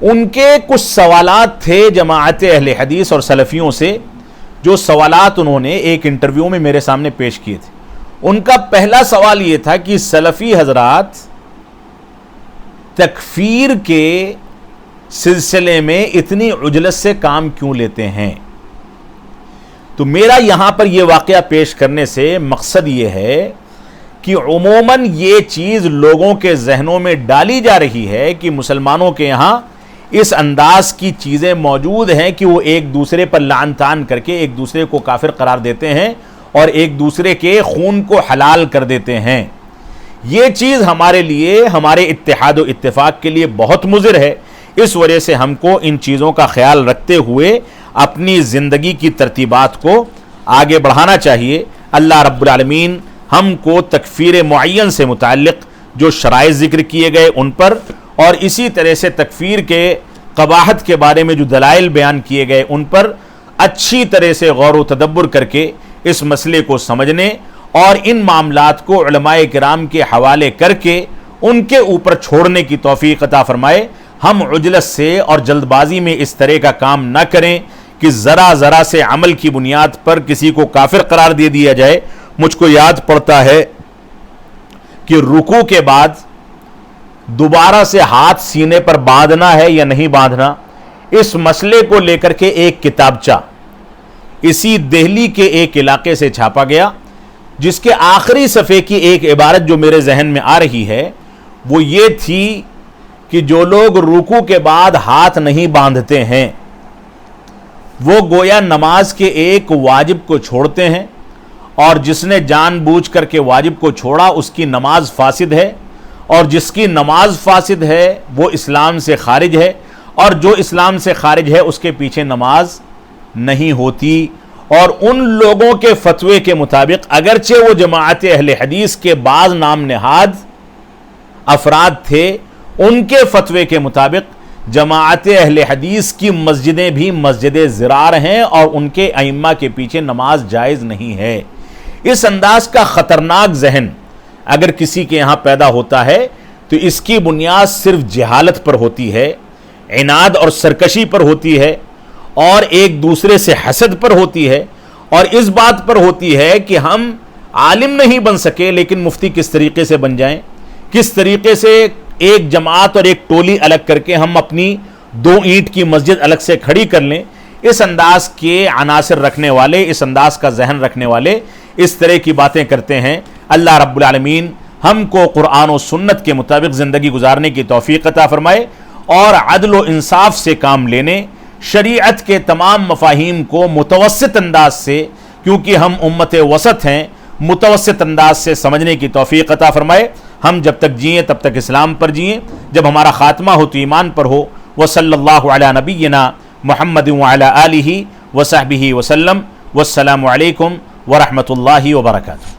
ان کے کچھ سوالات تھے جماعت اہل حدیث اور سلفیوں سے جو سوالات انہوں نے ایک انٹرویو میں میرے سامنے پیش کیے تھے، ان کا پہلا سوال یہ تھا کہ سلفی حضرات تکفیر کے سلسلے میں اتنی عجلت سے کام کیوں لیتے ہیں؟ تو میرا یہاں پر یہ واقعہ پیش کرنے سے مقصد یہ ہے کہ عموماً یہ چیز لوگوں کے ذہنوں میں ڈالی جا رہی ہے کہ مسلمانوں کے یہاں اس انداز کی چیزیں موجود ہیں کہ وہ ایک دوسرے پر لعن طعن کر کے ایک دوسرے کو کافر قرار دیتے ہیں اور ایک دوسرے کے خون کو حلال کر دیتے ہیں۔ یہ چیز ہمارے لیے، ہمارے اتحاد و اتفاق کے لیے بہت مضر ہے۔ اس وجہ سے ہم کو ان چیزوں کا خیال رکھتے ہوئے اپنی زندگی کی ترتیبات کو آگے بڑھانا چاہیے۔ اللہ رب العالمین ہم کو تکفیر معین سے متعلق جو شرائط ذکر کیے گئے ان پر، اور اسی طرح سے تکفیر کے قباحت کے بارے میں جو دلائل بیان کیے گئے ان پر اچھی طرح سے غور و تدبر کر کے اس مسئلے کو سمجھنے اور ان معاملات کو علماء کرام کے حوالے کر کے ان کے اوپر چھوڑنے کی توفیق عطا فرمائے۔ ہم عجلت سے اور جلد بازی میں اس طرح کا کام نہ کریں کہ ذرا ذرا سے عمل کی بنیاد پر کسی کو کافر قرار دے دیا جائے۔ مجھ کو یاد پڑتا ہے کہ رکوع کے بعد دوبارہ سے ہاتھ سینے پر باندھنا ہے یا نہیں باندھنا، اس مسئلے کو لے کر کے ایک کتابچہ اسی دہلی کے ایک علاقے سے چھاپا گیا، جس کے آخری صفحے کی ایک عبارت جو میرے ذہن میں آ رہی ہے وہ یہ تھی کہ جو لوگ رکوع کے بعد ہاتھ نہیں باندھتے ہیں وہ گویا نماز کے ایک واجب کو چھوڑتے ہیں، اور جس نے جان بوجھ کر کے واجب کو چھوڑا اس کی نماز فاسد ہے، اور جس کی نماز فاسد ہے وہ اسلام سے خارج ہے، اور جو اسلام سے خارج ہے اس کے پیچھے نماز نہیں ہوتی۔ اور ان لوگوں کے فتوے کے مطابق اگرچہ وہ جماعت اہل حدیث کے بعض نام نہاد افراد تھے، ان کے فتوے کے مطابق جماعت اہل حدیث کی مسجدیں بھی مسجد ضرار ہیں اور ان کے ائمہ کے پیچھے نماز جائز نہیں ہے۔ اس انداز کا خطرناک ذہن اگر کسی کے یہاں پیدا ہوتا ہے تو اس کی بنیاد صرف جہالت پر ہوتی ہے، عناد اور سرکشی پر ہوتی ہے، اور ایک دوسرے سے حسد پر ہوتی ہے، اور اس بات پر ہوتی ہے کہ ہم عالم نہیں بن سکے لیکن مفتی کس طریقے سے بن جائیں، کس طریقے سے ایک جماعت اور ایک ٹولی الگ کر کے ہم اپنی 2 اینٹ کی مسجد الگ سے کھڑی کر لیں۔ اس انداز کے عناصر رکھنے والے، اس انداز کا ذہن رکھنے والے اس طرح کی باتیں کرتے ہیں۔ اللہ رب العالمین ہم کو قرآن و سنت کے مطابق زندگی گزارنے کی توفیق عطا فرمائے، اور عدل و انصاف سے کام لینے، شریعت کے تمام مفاہیم کو متوسط انداز سے، کیونکہ ہم امت وسط ہیں، متوسط انداز سے سمجھنے کی توفیق عطا فرمائے۔ ہم جب تک جئیں تب تک اسلام پر جئیں، جب ہمارا خاتمہ ہو تو ایمان پر ہو۔ وصلی اللہ علی نبینا محمد وعلی آلہ وصحبہ وسلم۔ والسلام علیکم ورحمۃ اللہ وبرکاتہ۔